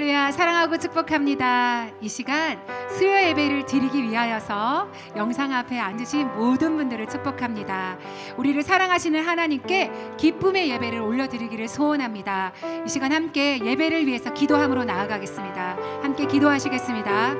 할렐루야, 사랑하고 축복합니다. 이 시간 수요 예배를 드리기 위하여서 영상 앞에 앉으신 모든 분들을 축복합니다. 우리를 사랑하시는 하나님께 기쁨의 예배를 올려드리기를 소원합니다. 이 시간 함께 예배를 위해서 기도함으로 나아가겠습니다. 함께 기도하시겠습니다.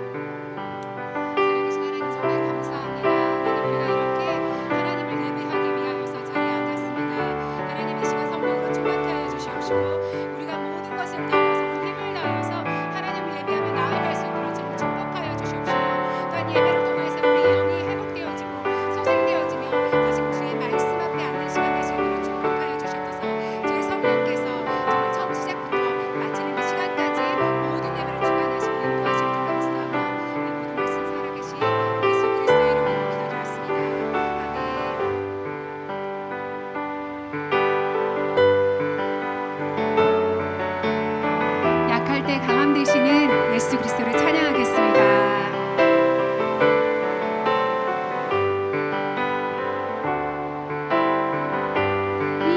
예수 그리스도를 찬양하겠습니다.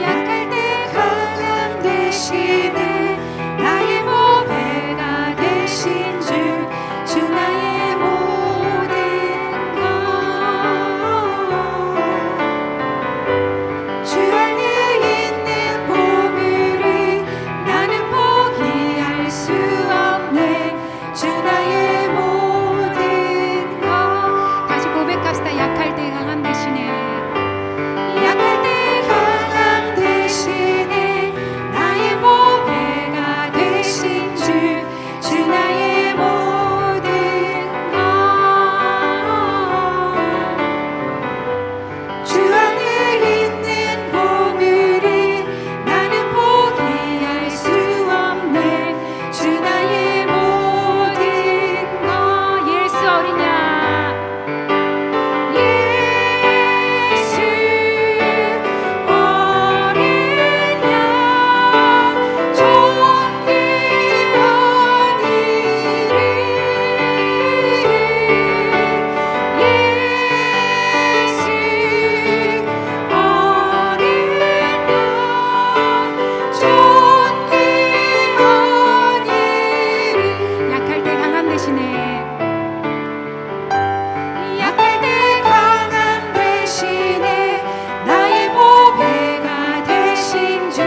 약할 때 강함 되시네 나의 보배가 되신 주 나의 모든 것 주 안에 있는 보물을 나는 포기할 수 없네 주 나의 모든 것 다시 고백합시다. 약할 때 강함 되시네 약할 때 강함 되시네 나의 보배가 되신 주 나의 모든 것 주 안에 있는 보물을 나는 포기할 수 없네 주 나의 모든 것 예수 어린 양 예수 어린 양 존귀한 이름 예수 어린 양 존귀한 이름 약할 때 강함 되시네 약할 때 강함 되시네 나의 보배가 되신 주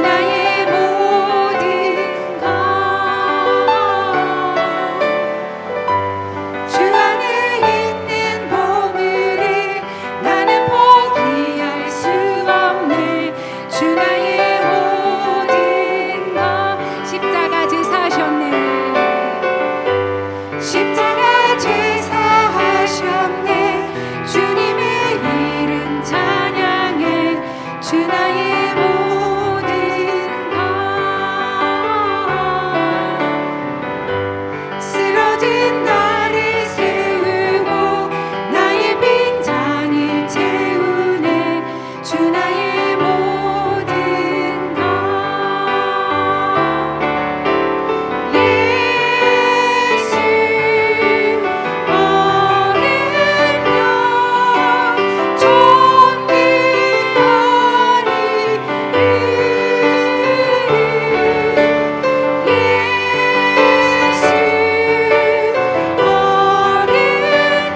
나의 모든 것 주 안에 있는 보물을 나는 포기할 수 없네 주 나의 모든 것 십자가 제사하셨네 십자가 제사하셨네 주님의 이름 찬양해 주 나의 모든 것 쓰러진 나를 세우고 나의 빈잔을 채우네 주 나의 모든 것 예수 어린 양 존귀한 이름 예수 어린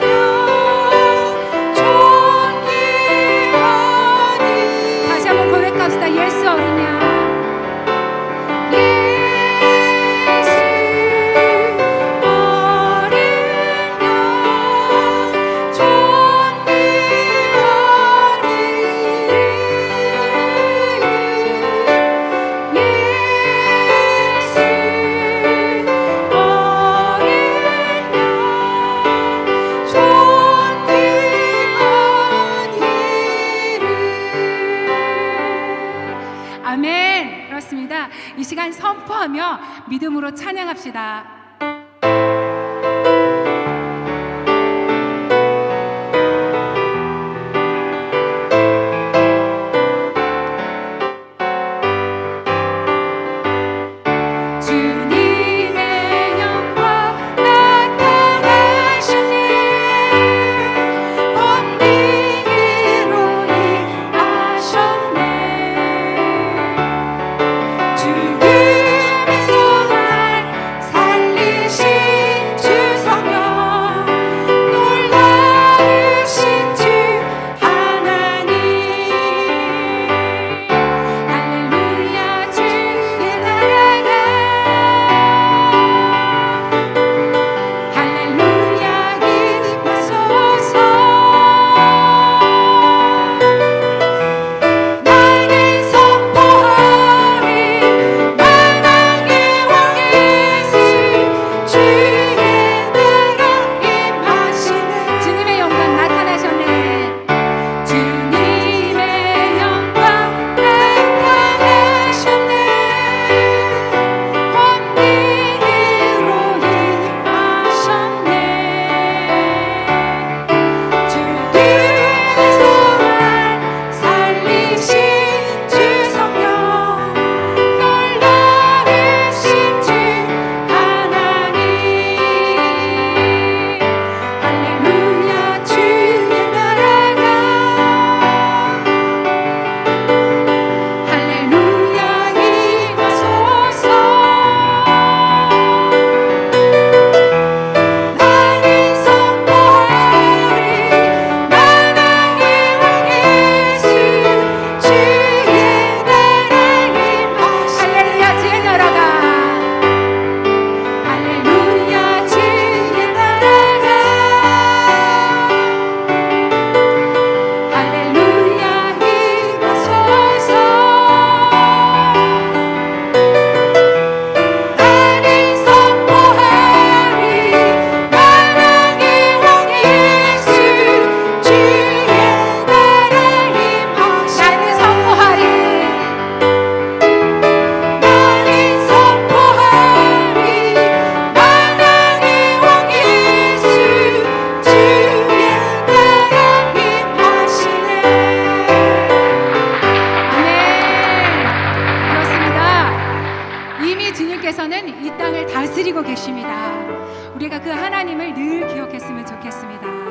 양 존귀한 이름 다시 한번 고백합시다. 예수 어린 양 예수 어린 양 존귀한 이름 예수 어린 양 존귀한 이름 아멘. 그렇습니다. 이 시간 선포하며 믿음으로 찬양합시다. 주님의 영광 나타나셨네 권능으로 임하셨네 죽음에서 날 계십니다. 우리가 그 하나님을 늘 기억했으면 좋겠습니다.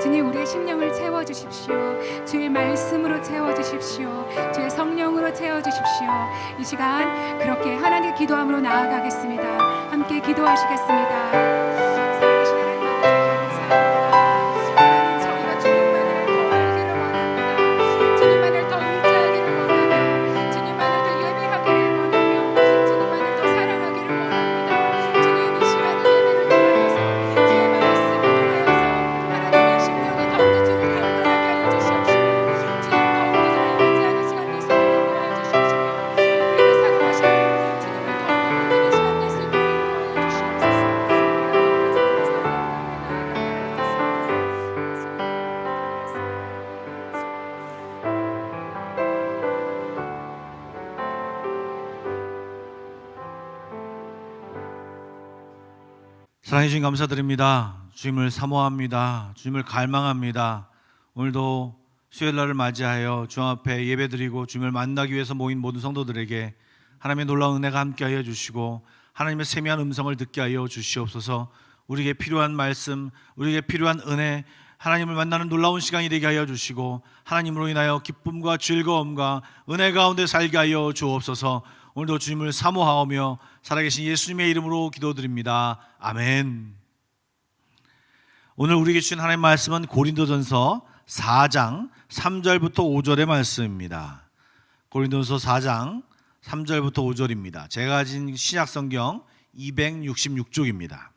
주님, 우리의 심령을 채워주십시오. 주의 말씀으로 채워주십시오. 주의 성령으로 채워주십시오. 이 시간 그렇게 하나님께 기도함으로 나아가겠습니다. 함께 기도하시겠습니다. 살아계신 하나님 아버지 감사합니다. 하나님, 저희가 주님만을 더 알기를 원합니다. 주님만을 더 의지하기를 원하며, 주님만을 더 예배하기를 원하며, 주님만을 더 사랑하기를 원합니다. 주님, 이 시간 이 예배를 통하여서 주의 말씀을 통하여서 하나님의 심령이 더욱더 주를 갈망하게 하여 주시옵시며, 주님 더욱더 주를 의지하는 시간 될 수 있도록 인도하여 주시옵시며, 우리를 사랑하시는 주님을 더욱더 붙드는 시간 될 수 있도록 인도하여 주시옵소서. 사랑해 주님 감사드립니다. 주님을 사모합니다. 주님을 갈망합니다. 오늘도 수요일날을 맞이하여 주 앞에 예배드리고 주님을 만나기 위해서 모인 모든 성도들에게 하나님의 놀라운 은혜가 함께하여 주시고 하나님의 세미한 음성을 듣게 하여 주시옵소서. 우리에게 필요한 말씀, 우리에게 필요한 은혜, 하나님을 만나는 놀라운 시간이 되게 하여 주시고 하나님으로 인하여 기쁨과 즐거움과 은혜 가운데 살게 하여 주옵소서. 오늘도 주님을 사모하오며 살아계신 예수님의 이름으로 기도드립니다. 아멘. 오늘 우리에게 주신 하나님의 말씀은 고린도전서 4장 3절부터 5절의 말씀입니다. 고린도전서 4장 3절부터 5절입니다. 제가 가진 신약성경 266쪽입니다.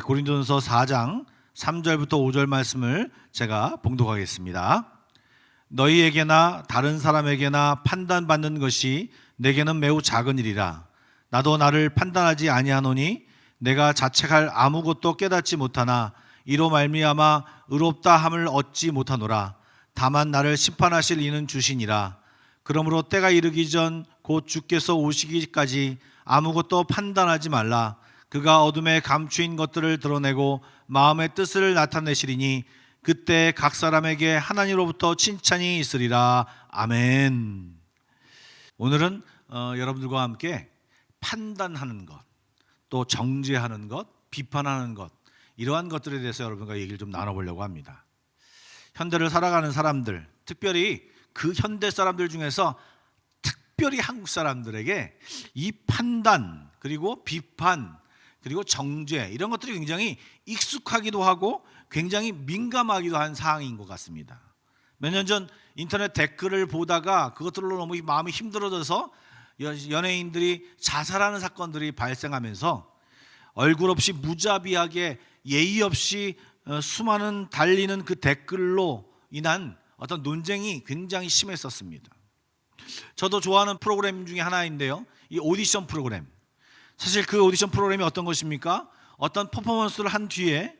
고린도전서 4장 3절부터 5절 말씀을 제가 봉독하겠습니다. 너희에게나 다른 사람에게나 판단받는 것이 내게는 매우 작은 일이라. 나도 나를 판단하지 아니하노니 내가 자책할 아무것도 깨닫지 못하나 이로 말미암아 의롭다 함을 얻지 못하노라. 다만 나를 심판하실 이는 주시니라. 그러므로 때가 이르기 전 곧 주께서 오시기까지 아무것도 판단하지 말라. 그가 어둠에 감추인 것들을 드러내고 마음의 뜻을 나타내시리니 그때 각 사람에게 하나님으로부터 칭찬이 있으리라. 아멘. 오늘은 여러분들과 함께 판단하는 것, 또 정죄하는 것, 비판하는 것, 이러한 것들에 대해서 여러분과 얘기를 좀 나눠보려고 합니다. 현대를 살아가는 사람들, 특별히 그 현대 사람들 중에서 특별히 한국 사람들에게 이 판단, 그리고 비판, 그리고 정죄, 이런 것들이 굉장히 익숙하기도 하고 굉장히 민감하기도 한 사항인 것 같습니다. 몇 년 전 인터넷 댓글을 보다가 그것들로 너무 마음이 힘들어져서 연예인들이 자살하는 사건들이 발생하면서 얼굴 없이 무자비하게 예의 없이 수많은 달리는 그 댓글로 인한 어떤 논쟁이 굉장히 심했었습니다. 저도 좋아하는 프로그램 중에 하나인데요, 이 오디션 프로그램. 사실 그 오디션 프로그램이 어떤 것입니까? 어떤 퍼포먼스를 한 뒤에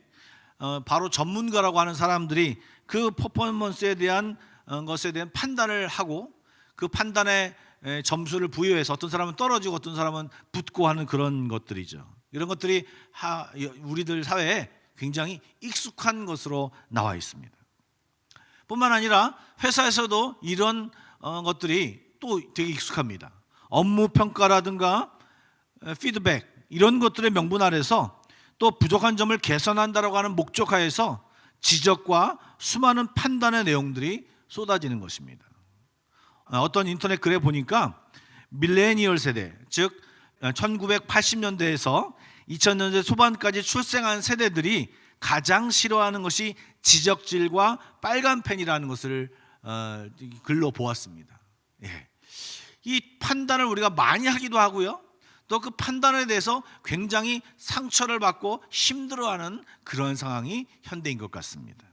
바로 전문가라고 하는 사람들이 그 퍼포먼스에 대한 것에 대한 판단을 하고 그 판단에 점수를 부여해서 어떤 사람은 떨어지고 어떤 사람은 붙고 하는 그런 것들이죠. 이런 것들이 우리들 사회에 굉장히 익숙한 것으로 나와 있습니다. 뿐만 아니라 회사에서도 이런 것들이 또 되게 익숙합니다. 업무 평가라든가 피드백, 이런 것들의 명분 아래서 또 부족한 점을 개선한다라고 하는 목적하에서 지적과 수많은 판단의 내용들이 쏟아지는 것입니다. 어떤 인터넷 글에 보니까 밀레니얼 세대, 즉 1980년대에서 2000년대 초반까지 출생한 세대들이 가장 싫어하는 것이 지적질과 빨간 펜이라는 것을 글로 보았습니다. 이 판단을 우리가 많이 하기도 하고요, 또 그 판단에 대해서 굉장히 상처를 받고 힘들어하는 그런 상황이 현대인 것 같습니다.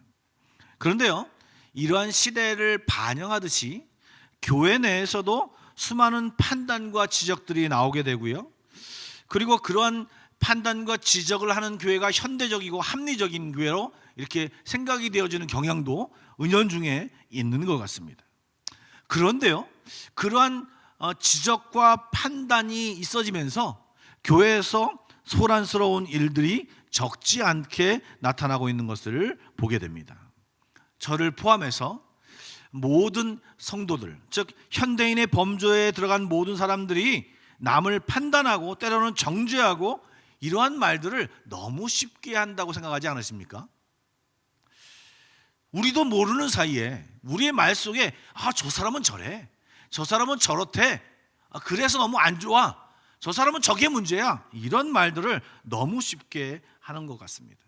그런데요, 이러한 시대를 반영하듯이 교회 내에서도 수많은 판단과 지적들이 나오게 되고요, 그리고 그러한 판단과 지적을 하는 교회가 현대적이고 합리적인 교회로 이렇게 생각이 되어지는 경향도 은연중에 있는 것 같습니다. 그런데요, 그러한 지적과 판단이 있어지면서 교회에서 소란스러운 일들이 적지 않게 나타나고 있는 것을 보게 됩니다. 저를 포함해서 모든 성도들, 즉 현대인의 범죄에 들어간 모든 사람들이 남을 판단하고 때로는 정죄하고 이러한 말들을 너무 쉽게 한다고 생각하지 않으십니까? 우리도 모르는 사이에 우리의 말 속에 저 사람은 저래, 저 사람은 저렇대, 그래서 너무 안 좋아, 저 사람은 저게 문제야, 이런 말들을 너무 쉽게 하는 것 같습니다.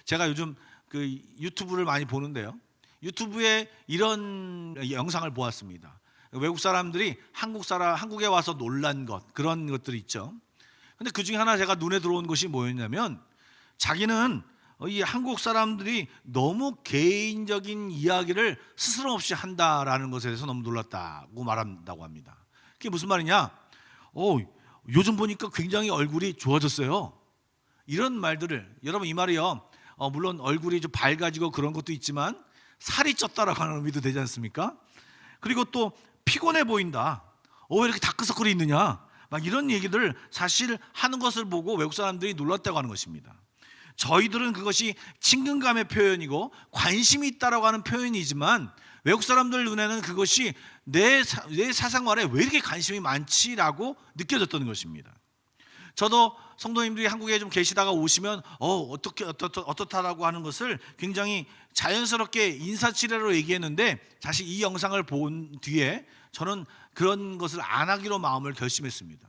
제가 요즘 그 유튜브를 많이 보는데요, 유튜브에 이런 영상을 보았습니다. 외국 사람들이 한국에 와서 놀란 것, 그런 것들이 있죠. 근데 그 중에 하나 제가 눈에 들어온 것이 뭐였냐면, 자기는 이 한국 사람들이 너무 개인적인 이야기를 스스럼 없이 한다라는 것에 대해서 너무 놀랐다고 말한다고 합니다. 그게 무슨 말이냐? 요즘 보니까 굉장히 얼굴이 좋아졌어요, 이런 말들을. 여러분, 이 말이요, 물론 얼굴이 좀 밝아지고 그런 것도 있지만 살이 쪘다라고 하는 의미도 되지 않습니까? 그리고 또 피곤해 보인다, 왜 이렇게 다크서클이 있느냐, 막 이런 얘기들 사실 하는 것을 보고 외국 사람들이 놀랐다고 하는 것입니다. 저희들은 그것이 친근감의 표현이고 관심이 있다라고 하는 표현이지만 외국 사람들 눈에는 그것이 내 사생활에 왜 이렇게 관심이 많지라고 느껴졌던 것입니다. 저도 성도님들이 한국에 좀 계시다가 오시면 어떻다라고 하는 것을 굉장히 자연스럽게 인사치레로 얘기했는데, 사실 이 영상을 본 뒤에 저는 그런 것을 안 하기로 마음을 결심했습니다.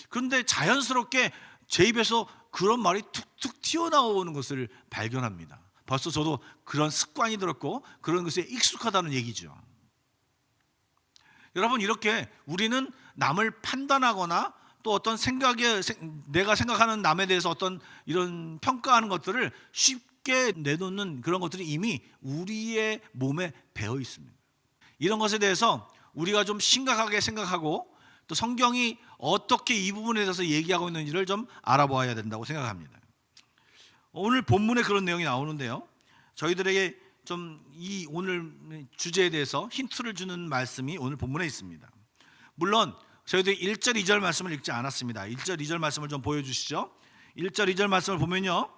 그런데 자연스럽게 제 입에서 그런 말이 툭툭 튀어나오는 것을 발견합니다. 벌써 저도 그런 습관이 들었고 그런 것에 익숙하다는 얘기죠. 여러분, 이렇게 우리는 남을 판단하거나 또 어떤 내가 생각하는 남에 대해서 어떤 이런 평가하는 것들을 쉽게 내놓는 그런 것들이 이미 우리의 몸에 배어 있습니다. 이런 것에 대해서 우리가 좀 심각하게 생각하고 또 성경이 어떻게 이 부분에 대해서 얘기하고 있는지를 좀 알아보아야 된다고 생각합니다. 오늘 본문에 그런 내용이 나오는데요, 저희들에게 좀 이 오늘 주제에 대해서 힌트를 주는 말씀이 오늘 본문에 있습니다. 물론 저희들이 1절 2절 말씀을 읽지 않았습니다. 1절 2절 말씀을 좀 보여주시죠. 1절 2절 말씀을 보면요,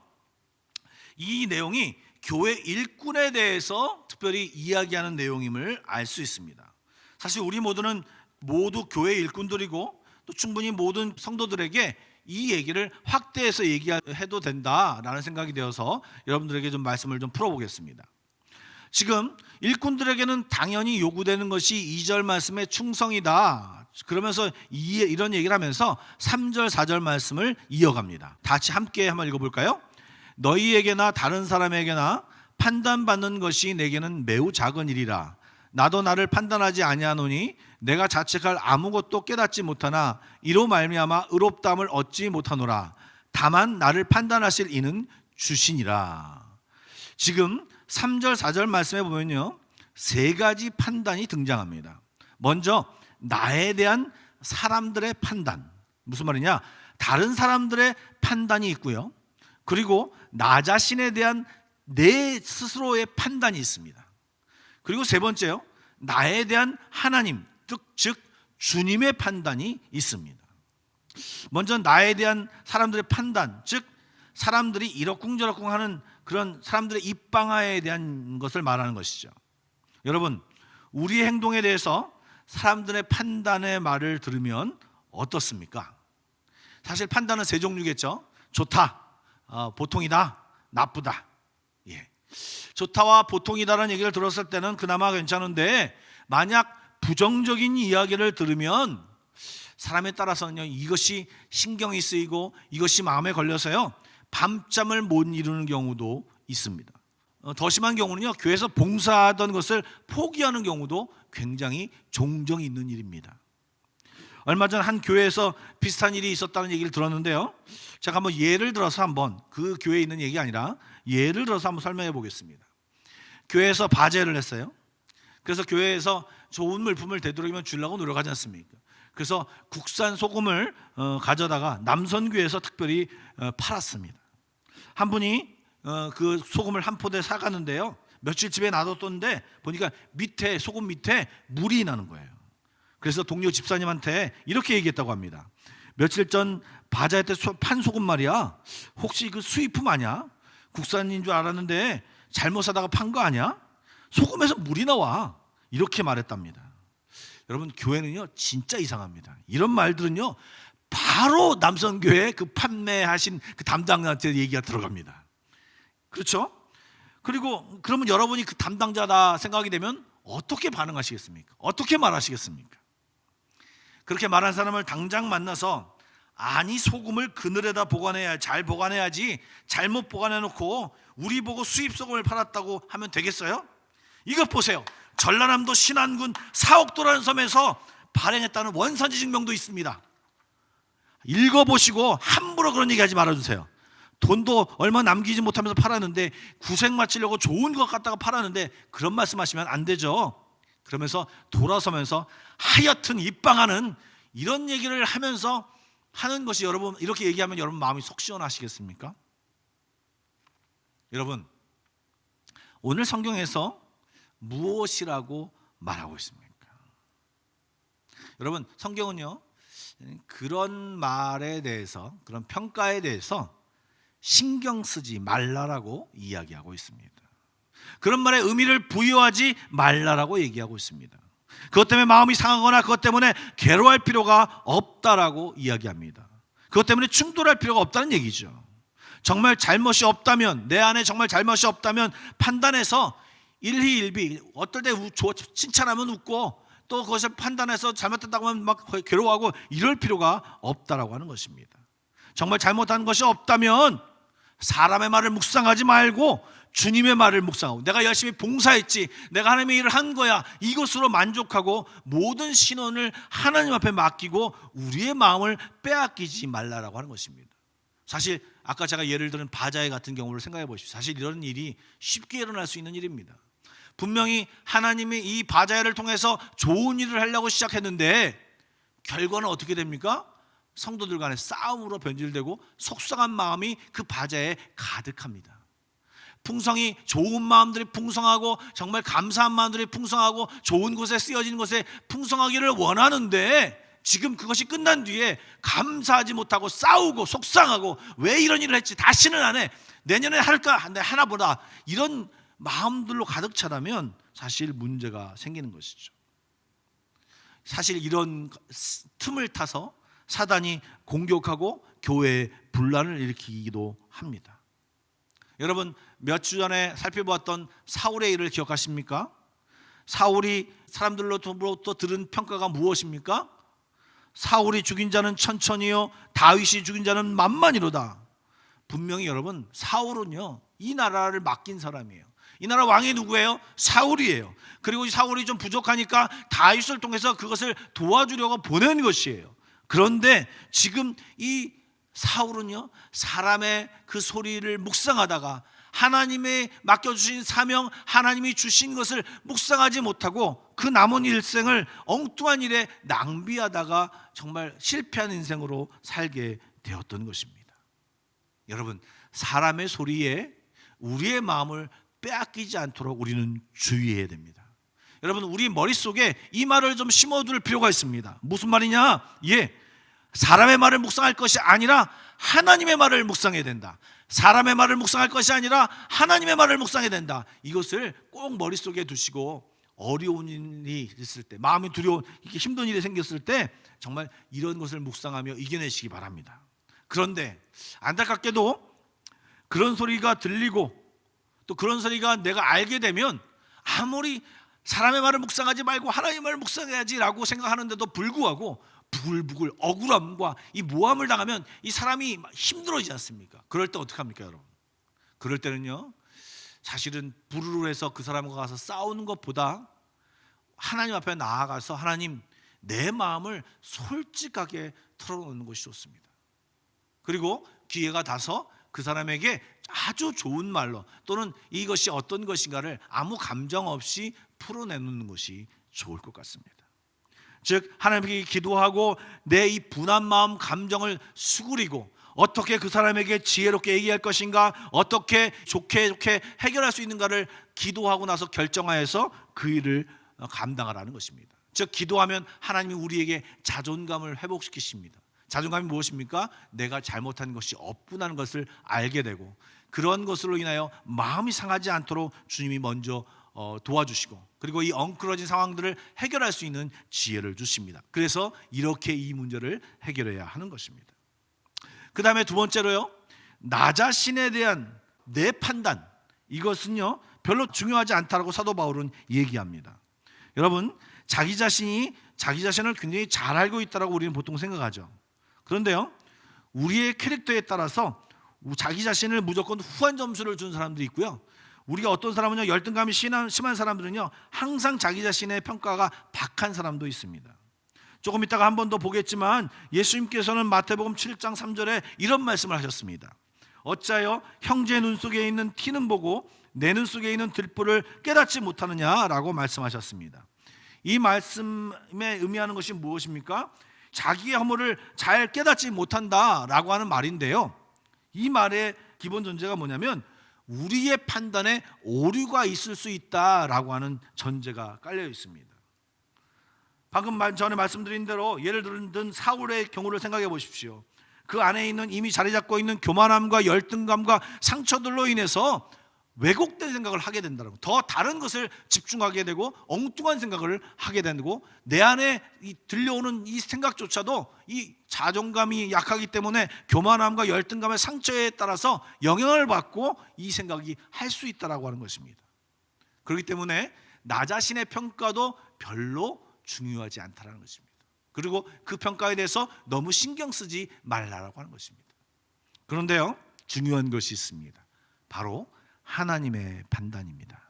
이 내용이 교회 일꾼에 대해서 특별히 이야기하는 내용임을 알 수 있습니다. 사실 우리 모두는 모두 교회 일꾼들이고 또 충분히 모든 성도들에게 이 얘기를 확대해서 얘기해도 된다라는 생각이 되어서 여러분들에게 좀 말씀을 좀 풀어보겠습니다. 지금 일꾼들에게는 당연히 요구되는 것이 2절 말씀의 충성이다. 그러면서 이런 얘기를 하면서 3절 4절 말씀을 이어갑니다. 다 같이 함께 한번 읽어볼까요? 너희에게나 다른 사람에게나 판단받는 것이 내게는 매우 작은 일이라. 나도 나를 판단하지 아니하노니 내가 자책할 아무것도 깨닫지 못하나 이로 말미암아 의롭다함을 얻지 못하노라. 다만 나를 판단하실 이는 주시니라. 지금 3절 4절 말씀에 보면요, 세 가지 판단이 등장합니다. 먼저 나에 대한 사람들의 판단. 무슨 말이냐? 다른 사람들의 판단이 있고요, 그리고 나 자신에 대한 내 스스로의 판단이 있습니다. 그리고 세 번째요, 나에 대한 하나님, 즉 주님의 판단이 있습니다. 먼저 나에 대한 사람들의 판단, 즉 사람들이 이러쿵저러쿵 하는 그런 사람들의 입방아에 대한 것을 말하는 것이죠. 여러분, 우리의 행동에 대해서 사람들의 판단의 말을 들으면 어떻습니까? 사실 판단은 세 종류겠죠. 좋다, 보통이다, 나쁘다. 좋다와 보통이다라는 얘기를 들었을 때는 그나마 괜찮은데, 만약 부정적인 이야기를 들으면 사람에 따라서는요, 이것이 신경이 쓰이고 이것이 마음에 걸려서요, 밤잠을 못 이루는 경우도 있습니다. 더 심한 경우는요, 교회에서 봉사하던 것을 포기하는 경우도 굉장히 종종 있는 일입니다. 얼마 전 한 교회에서 비슷한 일이 있었다는 얘기를 들었는데요, 제가 한번 예를 들어서 한번, 그 교회에 있는 얘기 아니라 예를 들어서 한번 설명해 보겠습니다. 교회에서 바제를 했어요. 그래서 교회에서 좋은 물품을 되도록이면 주려고 노력하지 않습니까? 그래서 국산 소금을 가져다가 남선교회에서 특별히 팔았습니다. 한 분이 그 소금을 한 포대 사가는데요, 며칠 집에 놔뒀던데 보니까 소금 밑에 물이 나는 거예요. 그래서 동료 집사님한테 이렇게 얘기했다고 합니다. 며칠 전 바자회 때 판 소금 말이야, 혹시 그 수입품 아니야? 국산인 줄 알았는데 잘못 사다가 판 거 아니야? 소금에서 물이 나와. 이렇게 말했답니다. 여러분, 교회는요 진짜 이상합니다. 이런 말들은요 바로 남성교회 그 판매하신 그 담당자한테 얘기가 들어갑니다. 그렇죠? 그리고 그러면 여러분이 그 담당자다 생각이 되면 어떻게 반응하시겠습니까? 어떻게 말하시겠습니까? 그렇게 말한 사람을 당장 만나서, 아니 소금을 그늘에다 잘 보관해야지 잘못 보관해놓고 우리 보고 수입 소금을 팔았다고 하면 되겠어요? 이것 보세요. 전라남도 신안군 사옥도라는 섬에서 발행했다는 원산지 증명도 있습니다. 읽어보시고 함부로 그런 얘기하지 말아주세요. 돈도 얼마 남기지 못하면서 팔았는데, 구색 맞추려고 좋은 것 갖다가 팔았는데 그런 말씀하시면 안 되죠. 그러면서 돌아서면서 하여튼 입방하는 이런 얘기를 하면서 하는 것이, 여러분 이렇게 얘기하면 여러분 마음이 속 시원하시겠습니까? 여러분, 오늘 성경에서 무엇이라고 말하고 있습니까? 여러분, 성경은요 그런 말에 대해서, 그런 평가에 대해서 신경 쓰지 말라라고 이야기하고 있습니다. 그런 말에 의미를 부여하지 말라라고 얘기하고 있습니다. 그것 때문에 마음이 상하거나 그것 때문에 괴로워할 필요가 없다라고 이야기합니다. 그것 때문에 충돌할 필요가 없다는 얘기죠. 정말 잘못이 없다면, 내 안에 정말 잘못이 없다면 판단해서 일희일비, 어떨 때 칭찬하면 웃고 또 그것을 판단해서 잘못했다고 하면 막 괴로워하고 이럴 필요가 없다라고 하는 것입니다. 정말 잘못한 것이 없다면 사람의 말을 묵상하지 말고 주님의 말을 묵상하고, 내가 열심히 봉사했지, 내가 하나님의 일을 한 거야, 이것으로 만족하고 모든 신원을 하나님 앞에 맡기고 우리의 마음을 빼앗기지 말라라고 하는 것입니다. 사실 아까 제가 예를 들은 바자회 같은 경우를 생각해 보십시오. 사실 이런 일이 쉽게 일어날 수 있는 일입니다. 분명히 하나님이 이 바자회를 통해서 좋은 일을 하려고 시작했는데 결과는 어떻게 됩니까? 성도들 간의 싸움으로 변질되고 속상한 마음이 그 바자회에 가득합니다. 풍성이, 좋은 마음들이 풍성하고 정말 감사한 마음들이 풍성하고 좋은 곳에 쓰여진 곳에 풍성하기를 원하는데 지금 그것이 끝난 뒤에 감사하지 못하고 싸우고 속상하고 왜 이런 일을 했지, 다시는 안 해, 내년에 할까, 하나보다, 이런 마음들로 가득 차다면 사실 문제가 생기는 것이죠. 사실 이런 틈을 타서 사단이 공격하고 교회에 분란을 일으키기도 합니다. 여러분, 몇 주 전에 살펴보았던 사울의 일을 기억하십니까? 사울이 사람들로부터 들은 평가가 무엇입니까? 사울이 죽인 자는 천천히요, 다윗이 죽인 자는 만만이로다. 분명히 여러분, 사울은요, 이 나라를 맡긴 사람이에요. 이 나라 왕이 누구예요? 사울이에요. 그리고 이 사울이 좀 부족하니까 다윗을 통해서 그것을 도와주려고 보낸 것이에요. 그런데 지금 이 사울은요, 사람의 그 소리를 묵상하다가 하나님의 맡겨주신 사명, 하나님이 주신 것을 묵상하지 못하고 그 남은 일생을 엉뚱한 일에 낭비하다가 정말 실패한 인생으로 살게 되었던 것입니다. 여러분, 사람의 소리에 우리의 마음을 빼앗기지 않도록 우리는 주의해야 됩니다. 여러분, 우리 머릿속에 이 말을 좀 심어둘 필요가 있습니다. 무슨 말이냐? 사람의 말을 묵상할 것이 아니라 하나님의 말을 묵상해야 된다. 사람의 말을 묵상할 것이 아니라 하나님의 말을 묵상해야 된다. 이것을 꼭 머릿속에 두시고 어려운 일이 있을 때, 마음이 두려운, 이렇게 힘든 일이 생겼을 때 정말 이런 것을 묵상하며 이겨내시기 바랍니다. 그런데 안타깝게도 그런 소리가 들리고 또 그런 소리가 내가 알게 되면 아무리 사람의 말을 묵상하지 말고 하나님의 말을 묵상해야지라고 생각하는데도 불구하고 부글부글 억울함과 이 모함을 당하면 이 사람이 힘들어지지 않습니까? 그럴 때 어떻게 합니까, 여러분? 그럴 때는요, 사실은 부르르 해서 그 사람과 가서 싸우는 것보다 하나님 앞에 나아가서 하나님, 내 마음을 솔직하게 털어놓는 것이 좋습니다. 그리고 기회가 닿아서 그 사람에게 아주 좋은 말로 또는 이것이 어떤 것인가를 아무 감정 없이 풀어내놓는 것이 좋을 것 같습니다. 즉, 하나님께 기도하고 내 이 분한 마음, 감정을 수그리고 어떻게 그 사람에게 지혜롭게 얘기할 것인가, 어떻게 좋게 해결할 수 있는가를 기도하고 나서 결정하여서 그 일을 감당하라는 것입니다. 즉, 기도하면 하나님이 우리에게 자존감을 회복시키십니다. 자존감이 무엇입니까? 내가 잘못한 것이 없구나는 것을 알게 되고, 그런 것으로 인하여 마음이 상하지 않도록 주님이 먼저 도와주시고, 그리고 이 엉클어진 상황들을 해결할 수 있는 지혜를 주십니다. 그래서 이렇게 이 문제를 해결해야 하는 것입니다. 그 다음에 두 번째로요, 나 자신에 대한 내 판단, 이것은요 별로 중요하지 않다라고 사도 바울은 얘기합니다. 여러분, 자기 자신을 굉장히 잘 알고 있다라고 우리는 보통 생각하죠. 그런데요, 우리의 캐릭터에 따라서 자기 자신을 무조건 후한 점수를 준 사람들이 있고요, 우리가 어떤 사람은요, 열등감이 심한 사람들은요 항상 자기 자신의 평가가 박한 사람도 있습니다. 조금 이따가 한 번 더 보겠지만 예수님께서는 마태복음 7장 3절에 이런 말씀을 하셨습니다. 어찌하여 형제의 눈 속에 있는 티는 보고 내 눈 속에 있는 들보를 깨닫지 못하느냐라고 말씀하셨습니다. 이 말씀에 의미하는 것이 무엇입니까? 자기의 허물을 잘 깨닫지 못한다라고 하는 말인데요, 이 말의 기본 전제가 뭐냐면 우리의 판단에 오류가 있을 수 있다라고 하는 전제가 깔려 있습니다. 방금 전에 말씀드린 대로 예를 든 사울의 경우를 생각해 보십시오. 그 안에 있는 이미 자리 잡고 있는 교만함과 열등감과 상처들로 인해서 왜곡된 생각을 하게 된다는 거. 더 다른 것을 집중하게 되고 엉뚱한 생각을 하게 되고 내 안에 들려오는 이 생각조차도 이 자존감이 약하기 때문에 교만함과 열등감의 상처에 따라서 영향을 받고 이 생각이 할 수 있다라고 하는 것입니다. 그렇기 때문에 나 자신의 평가도 별로 중요하지 않다라는 것입니다. 그리고 그 평가에 대해서 너무 신경 쓰지 말라라고 하는 것입니다. 그런데요, 중요한 것이 있습니다. 바로 하나님의 판단입니다.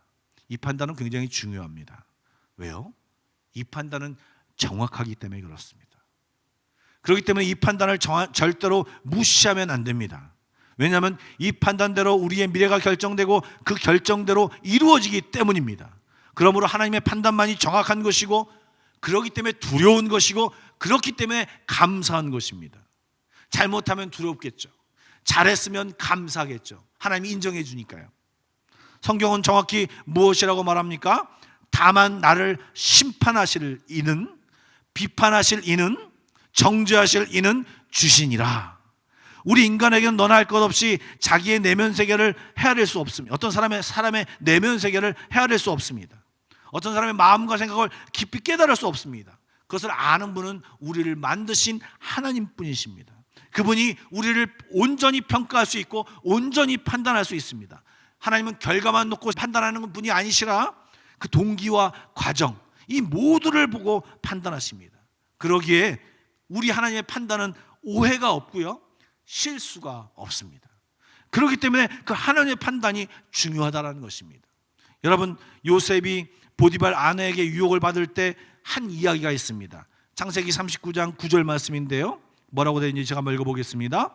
이 판단은 굉장히 중요합니다. 왜요? 이 판단은 정확하기 때문에 그렇습니다. 그렇기 때문에 이 판단을 절대로 무시하면 안 됩니다. 왜냐하면 이 판단대로 우리의 미래가 결정되고 그 결정대로 이루어지기 때문입니다. 그러므로 하나님의 판단만이 정확한 것이고, 그렇기 때문에 두려운 것이고, 그렇기 때문에 감사한 것입니다. 잘못하면 두렵겠죠. 잘했으면 감사하겠죠. 하나님이 인정해 주니까요. 성경은 정확히 무엇이라고 말합니까? 다만 나를 심판하실 이는, 비판하실 이는, 정죄하실 이는 주시니라. 우리 인간에게는 너나 할 것 없이 자기의 내면 세계를 헤아릴 수 없습니다. 어떤 사람의 내면 세계를 헤아릴 수 없습니다. 어떤 사람의 마음과 생각을 깊이 깨달을 수 없습니다. 그것을 아는 분은 우리를 만드신 하나님뿐이십니다. 그분이 우리를 온전히 평가할 수 있고 온전히 판단할 수 있습니다. 하나님은 결과만 놓고 판단하는 분이 아니시라 그 동기와 과정, 이 모두를 보고 판단하십니다. 그러기에 우리 하나님의 판단은 오해가 없고요, 실수가 없습니다. 그렇기 때문에 그 하나님의 판단이 중요하다는 것입니다. 여러분, 요셉이 보디발 아내에게 유혹을 받을 때 한 이야기가 있습니다. 창세기 39장 9절 말씀인데요, 뭐라고 되어 있는지 제가 한번 읽어보겠습니다.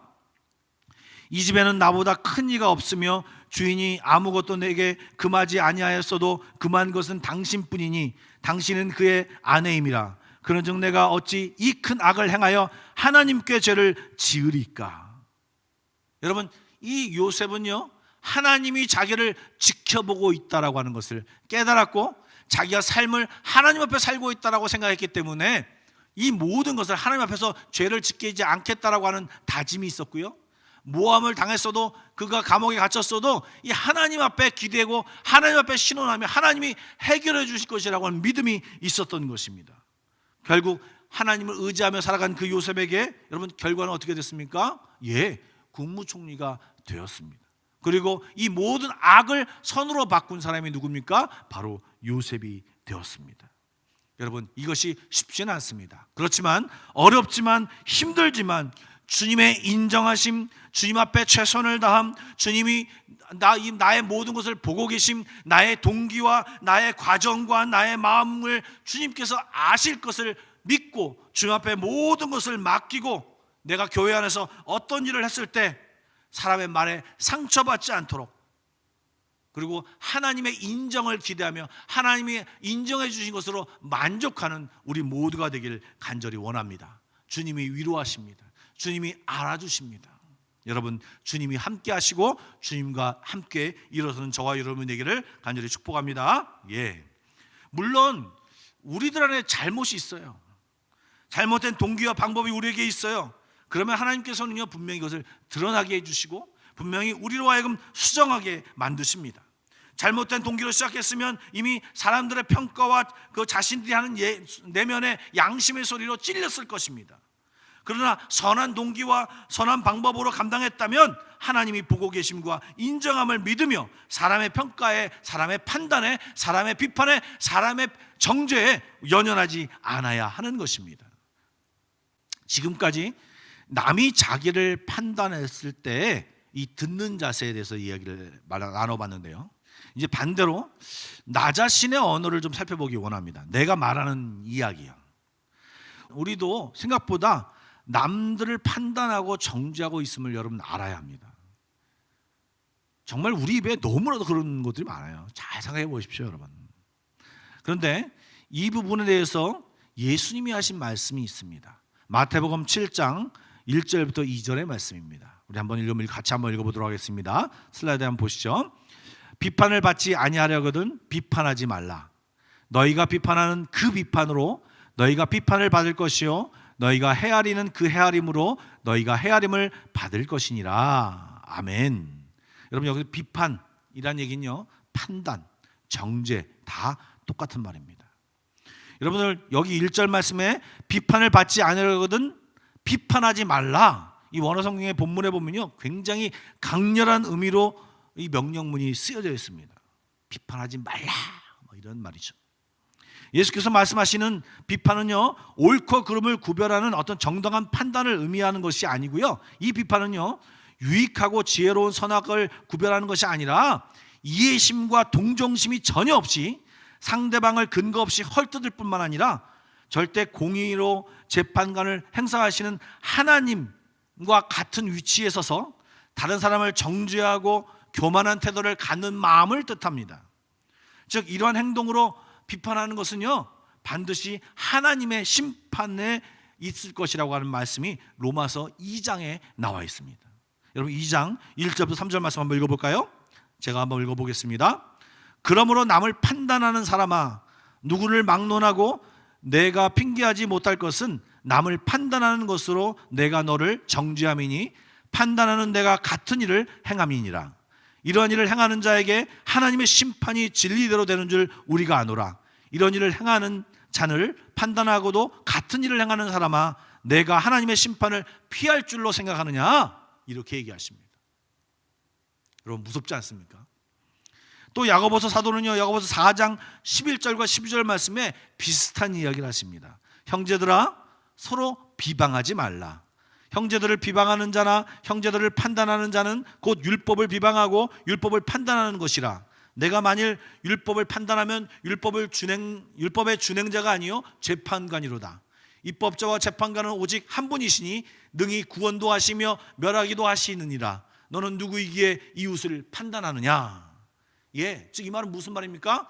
이 집에는 나보다 큰 이가 없으며 주인이 아무것도 내게 금하지 아니하였어도 금한 것은 당신뿐이니 당신은 그의 아내임이라. 그런즉 내가 어찌 이 큰 악을 행하여 하나님께 죄를 지으리까. 여러분, 이 요셉은요, 하나님이 자기를 지켜보고 있다라고 하는 것을 깨달았고, 자기가 삶을 하나님 앞에 살고 있다라고 생각했기 때문에 이 모든 것을 하나님 앞에서 죄를 짓지 않겠다라고 하는 다짐이 있었고요, 모함을 당했어도, 그가 감옥에 갇혔어도 이 하나님 앞에 기대고 하나님 앞에 신원하며 하나님이 해결해 주실 것이라고 하는 믿음이 있었던 것입니다. 결국 하나님을 의지하며 살아간 그 요셉에게 여러분 결과는 어떻게 됐습니까? 국무총리가 되었습니다. 그리고 이 모든 악을 선으로 바꾼 사람이 누굽니까? 바로 요셉이 되었습니다. 여러분, 이것이 쉽지는 않습니다. 그렇지만, 어렵지만, 힘들지만 주님의 인정하심, 주님 앞에 최선을 다함, 주님이 나의 모든 것을 보고 계심, 나의 동기와 나의 과정과 나의 마음을 주님께서 아실 것을 믿고 주님 앞에 모든 것을 맡기고, 내가 교회 안에서 어떤 일을 했을 때 사람의 말에 상처받지 않도록, 그리고 하나님의 인정을 기대하며 하나님이 인정해 주신 것으로 만족하는 우리 모두가 되길 간절히 원합니다. 주님이 위로하십니다. 주님이 알아주십니다. 여러분, 주님이 함께 하시고 주님과 함께 일어서는 저와 여러분 되기를 간절히 축복합니다. 물론 우리들 안에 잘못이 있어요. 잘못된 동기와 방법이 우리에게 있어요. 그러면 하나님께서는요, 분명히 이것을 드러나게 해주시고 분명히 우리로 하여금 수정하게 만드십니다. 잘못된 동기로 시작했으면 이미 사람들의 평가와 그 자신들이 하는 내면의 양심의 소리로 찔렸을 것입니다. 그러나 선한 동기와 선한 방법으로 감당했다면 하나님이 보고 계심과 인정함을 믿으며 사람의 평가에, 사람의 판단에, 사람의 비판에, 사람의 정죄에 연연하지 않아야 하는 것입니다. 지금까지 남이 자기를 판단했을 때 이 듣는 자세에 대해서 이야기를 나눠봤는데요, 이제 반대로 나 자신의 언어를 좀 살펴보기 원합니다. 내가 말하는 이야기요. 우리도 생각보다 남들을 판단하고 정죄하고 있음을 여러분 알아야 합니다. 정말 우리 입에 너무나도 그런 것들이 많아요. 잘 생각해 보십시오, 여러분. 그런데 이 부분에 대해서 예수님이 하신 말씀이 있습니다. 마태복음 7장 1절부터 2절의 말씀입니다. 우리 같이 한번 읽어보도록 하겠습니다. 슬라이드 한번 보시죠. 비판을 받지 아니하려거든 비판하지 말라. 너희가 비판하는 그 비판으로 너희가 비판을 받을 것이요 너희가 헤아리는 그 헤아림으로 너희가 헤아림을 받을 것이니라. 아멘. 여러분, 여기 비판이란 얘기는요, 판단, 정죄 다 똑같은 말입니다. 여러분들, 여기 1절 말씀에 비판을 받지 않으려거든 비판하지 말라, 이 원어 성경의 본문에 보면요, 굉장히 강렬한 의미로 이 명령문이 쓰여져 있습니다. 비판하지 말라, 이런 말이죠. 예수께서 말씀하시는 비판은요, 옳고 그름을 구별하는 어떤 정당한 판단을 의미하는 것이 아니고요, 이 비판은요, 유익하고 지혜로운 선악을 구별하는 것이 아니라 이해심과 동정심이 전혀 없이 상대방을 근거 없이 헐뜯을 뿐만 아니라 절대 공의로 재판관을 행사하시는 하나님과 같은 위치에 서서 다른 사람을 정죄하고 교만한 태도를 갖는 마음을 뜻합니다. 즉, 이러한 행동으로 비판하는 것은요, 반드시 하나님의 심판에 있을 것이라고 하는 말씀이 로마서 2장에 나와 있습니다. 여러분, 2장 1절부터 3절 말씀 한번 읽어볼까요? 제가 한번 읽어보겠습니다. 그러므로 남을 판단하는 사람아, 누구를 막론하고 내가 핑계하지 못할 것은 남을 판단하는 것으로 내가 너를 정죄함이니 판단하는 내가 같은 일을 행함이니라. 이러한 일을 행하는 자에게 하나님의 심판이 진리대로 되는 줄 우리가 아노라. 이런 일을 행하는 자를 판단하고도 같은 일을 행하는 사람아, 내가 하나님의 심판을 피할 줄로 생각하느냐, 이렇게 얘기하십니다. 여러분, 무섭지 않습니까? 또 야고보서 사도는요, 야고보서 4장 11절과 12절 말씀에 비슷한 이야기를 하십니다. 형제들아, 서로 비방하지 말라. 형제들을 비방하는 자나 형제들을 판단하는 자는 곧 율법을 비방하고 율법을 판단하는 것이라. 내가 만일 율법을 판단하면 율법의 준행자가 아니요 재판관이로다. 입법자와 재판관은 오직 한 분이시니 능히 구원도 하시며 멸하기도 하시느니라. 너는 누구이기에 이웃을 판단하느냐. 즉 이 말은 무슨 말입니까?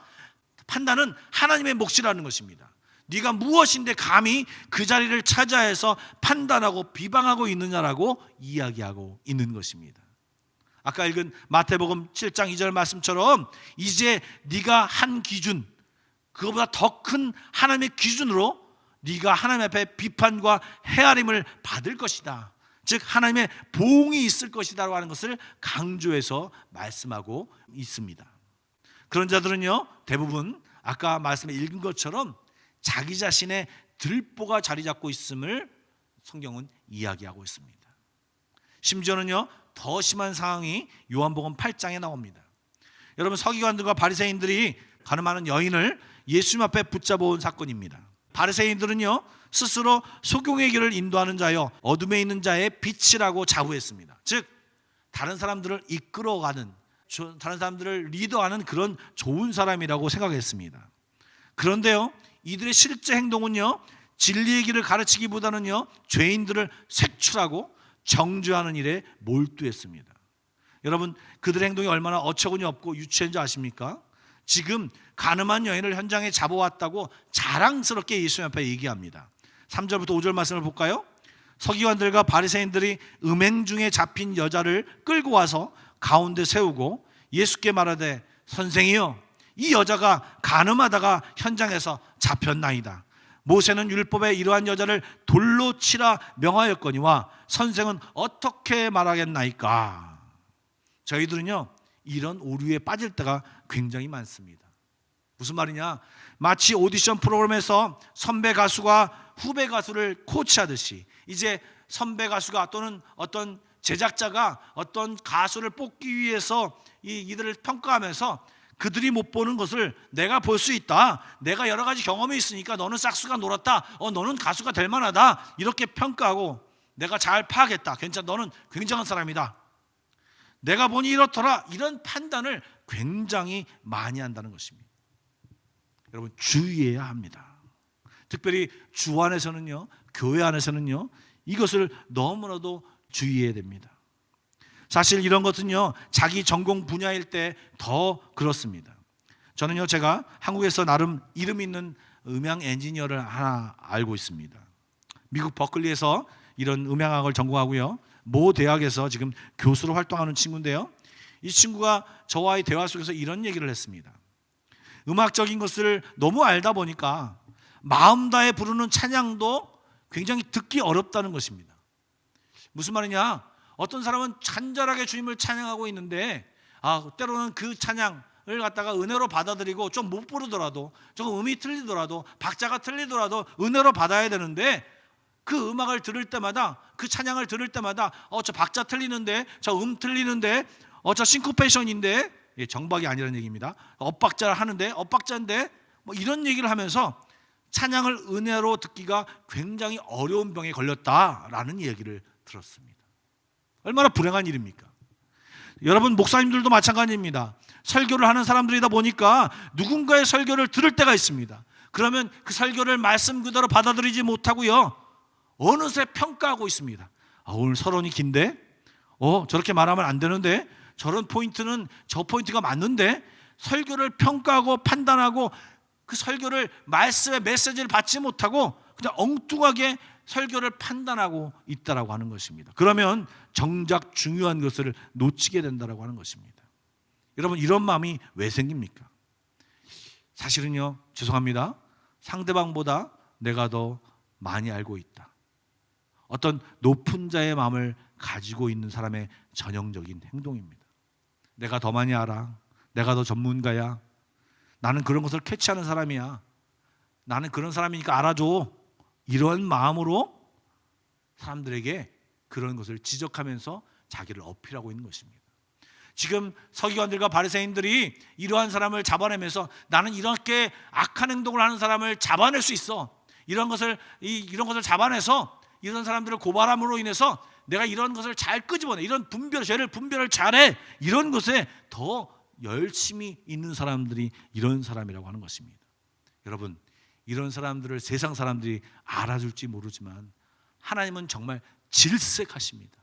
판단은 하나님의 몫이라는 것입니다. 네가 무엇인데 감히 그 자리를 차지해서 판단하고 비방하고 있느냐라고 이야기하고 있는 것입니다. 아까 읽은 마태복음 7장 2절 말씀처럼 이제 네가 한 기준, 그거보다 더 큰 하나님의 기준으로 네가 하나님 앞에 비판과 헤아림을 받을 것이다. 즉 하나님의 보응이 있을 것이다라고 하는 것을 강조해서 말씀하고 있습니다. 그런 자들은요, 대부분 아까 말씀에 읽은 것처럼 자기 자신의 들보가 자리 잡고 있음을 성경은 이야기하고 있습니다. 심지어는요, 더 심한 상황이 요한복음 8장에 나옵니다. 여러분, 서기관들과 바리새인들이 가늠하는 여인을 예수님 앞에 붙잡아온 사건입니다. 바리새인들은요, 스스로 소경의 길을 인도하는 자여 어둠에 있는 자의 빛이라고 자부했습니다. 즉 다른 사람들을 이끌어가는, 다른 사람들을 리더하는 그런 좋은 사람이라고 생각했습니다. 그런데요, 이들의 실제 행동은요, 진리의 길을 가르치기보다는요, 죄인들을 색출하고 정죄하는 일에 몰두했습니다. 여러분, 그들의 행동이 얼마나 어처구니 없고 유치한 줄 아십니까? 지금 가늠한 여인을 현장에 잡아왔다고 자랑스럽게 예수님 앞에 얘기합니다. 3절부터 5절 말씀을 볼까요? 서기관들과 바리새인들이 음행 중에 잡힌 여자를 끌고 와서 가운데 세우고 예수께 말하되, 선생이여, 이 여자가 가늠하다가 현장에서 잡혔나이다. 모세는 율법에 이러한 여자를 돌로 치라 명하였거니와 선생은 어떻게 말하겠나이까? 저희들은요, 이런 오류에 빠질 때가 굉장히 많습니다. 무슨 말이냐? 마치 오디션 프로그램에서 선배 가수가 후배 가수를 코치하듯이 이제 선배 가수가 또는 어떤 제작자가 어떤 가수를 뽑기 위해서 이들을 평가하면서 그들이 못 보는 것을 내가 볼 수 있다. 내가 여러 가지 경험이 있으니까 너는 싹수가 놀았다. 너는 가수가 될 만하다. 이렇게 평가하고 내가 잘 파악했다. 괜찮아. 너는 굉장한 사람이다. 내가 보니 이렇더라. 이런 판단을 굉장히 많이 한다는 것입니다. 여러분, 주의해야 합니다. 특별히 주 안에서는요, 교회 안에서는요, 이것을 너무나도 주의해야 됩니다. 사실 이런 것은요, 자기 전공 분야일 때 더 그렇습니다. 저는요, 제가 한국에서 나름 이름 있는 음향 엔지니어를 하나 알고 있습니다. 미국 버클리에서 이런 음향학을 전공하고요, 모 대학에서 지금 교수로 활동하는 친구인데요, 이 친구가 저와의 대화 속에서 이런 얘기를 했습니다. 음악적인 것을 너무 알다 보니까 마음 다해 부르는 찬양도 굉장히 듣기 어렵다는 것입니다. 무슨 말이냐? 어떤 사람은 간절하게 주님을 찬양하고 있는데 때로는 그 찬양을 갖다가 은혜로 받아들이고 좀 못 부르더라도 조금 음이 틀리더라도 박자가 틀리더라도 은혜로 받아야 되는데 그 음악을 들을 때마다 그 찬양을 들을 때마다 저 박자 틀리는데 저 음 틀리는데 저 싱코페이션인데 정박이 아니라는 얘기입니다. 엇박자를 하는데 엇박자인데 뭐 이런 얘기를 하면서 찬양을 은혜로 듣기가 굉장히 어려운 병에 걸렸다라는 얘기를 들었습니다. 얼마나 불행한 일입니까? 여러분 목사님들도 마찬가지입니다. 설교를 하는 사람들이다 보니까 누군가의 설교를 들을 때가 있습니다. 그러면 그 설교를 말씀 그대로 받아들이지 못하고요, 어느새 평가하고 있습니다. 오늘 서론이 긴데 저렇게 말하면 안 되는데 저런 포인트는 저 포인트가 맞는데, 설교를 평가하고 판단하고 그 설교를 말씀의 메시지를 받지 못하고 그냥 엉뚱하게 설교를 판단하고 있다라고 하는 것입니다. 그러면 정작 중요한 것을 놓치게 된다라고 하는 것입니다. 여러분 이런 마음이 왜 생깁니까? 사실은요, 죄송합니다, 상대방보다 내가 더 많이 알고 있다, 어떤 높은 자의 마음을 가지고 있는 사람의 전형적인 행동입니다. 내가 더 많이 알아, 내가 더 전문가야, 나는 그런 것을 캐치하는 사람이야, 나는 그런 사람이니까 알아줘, 이런 마음으로 사람들에게 그런 것을 지적하면서 자기를 어필하고 있는 것입니다. 지금 서기관들과 바리새인들이 이러한 사람을 잡아내면서 나는 이렇게 악한 행동을 하는 사람을 잡아낼 수 있어, 이런 것을 잡아내서 이런 사람들을 고발함으로 인해서 내가 이런 것을 잘 끄집어내, 이런 죄를 분별을 잘해, 이런 것에 더 열심히 있는 사람들이 이런 사람이라고 하는 것입니다. 여러분 이런 사람들을 세상 사람들이 알아줄지 모르지만 하나님은 정말 질색하십니다.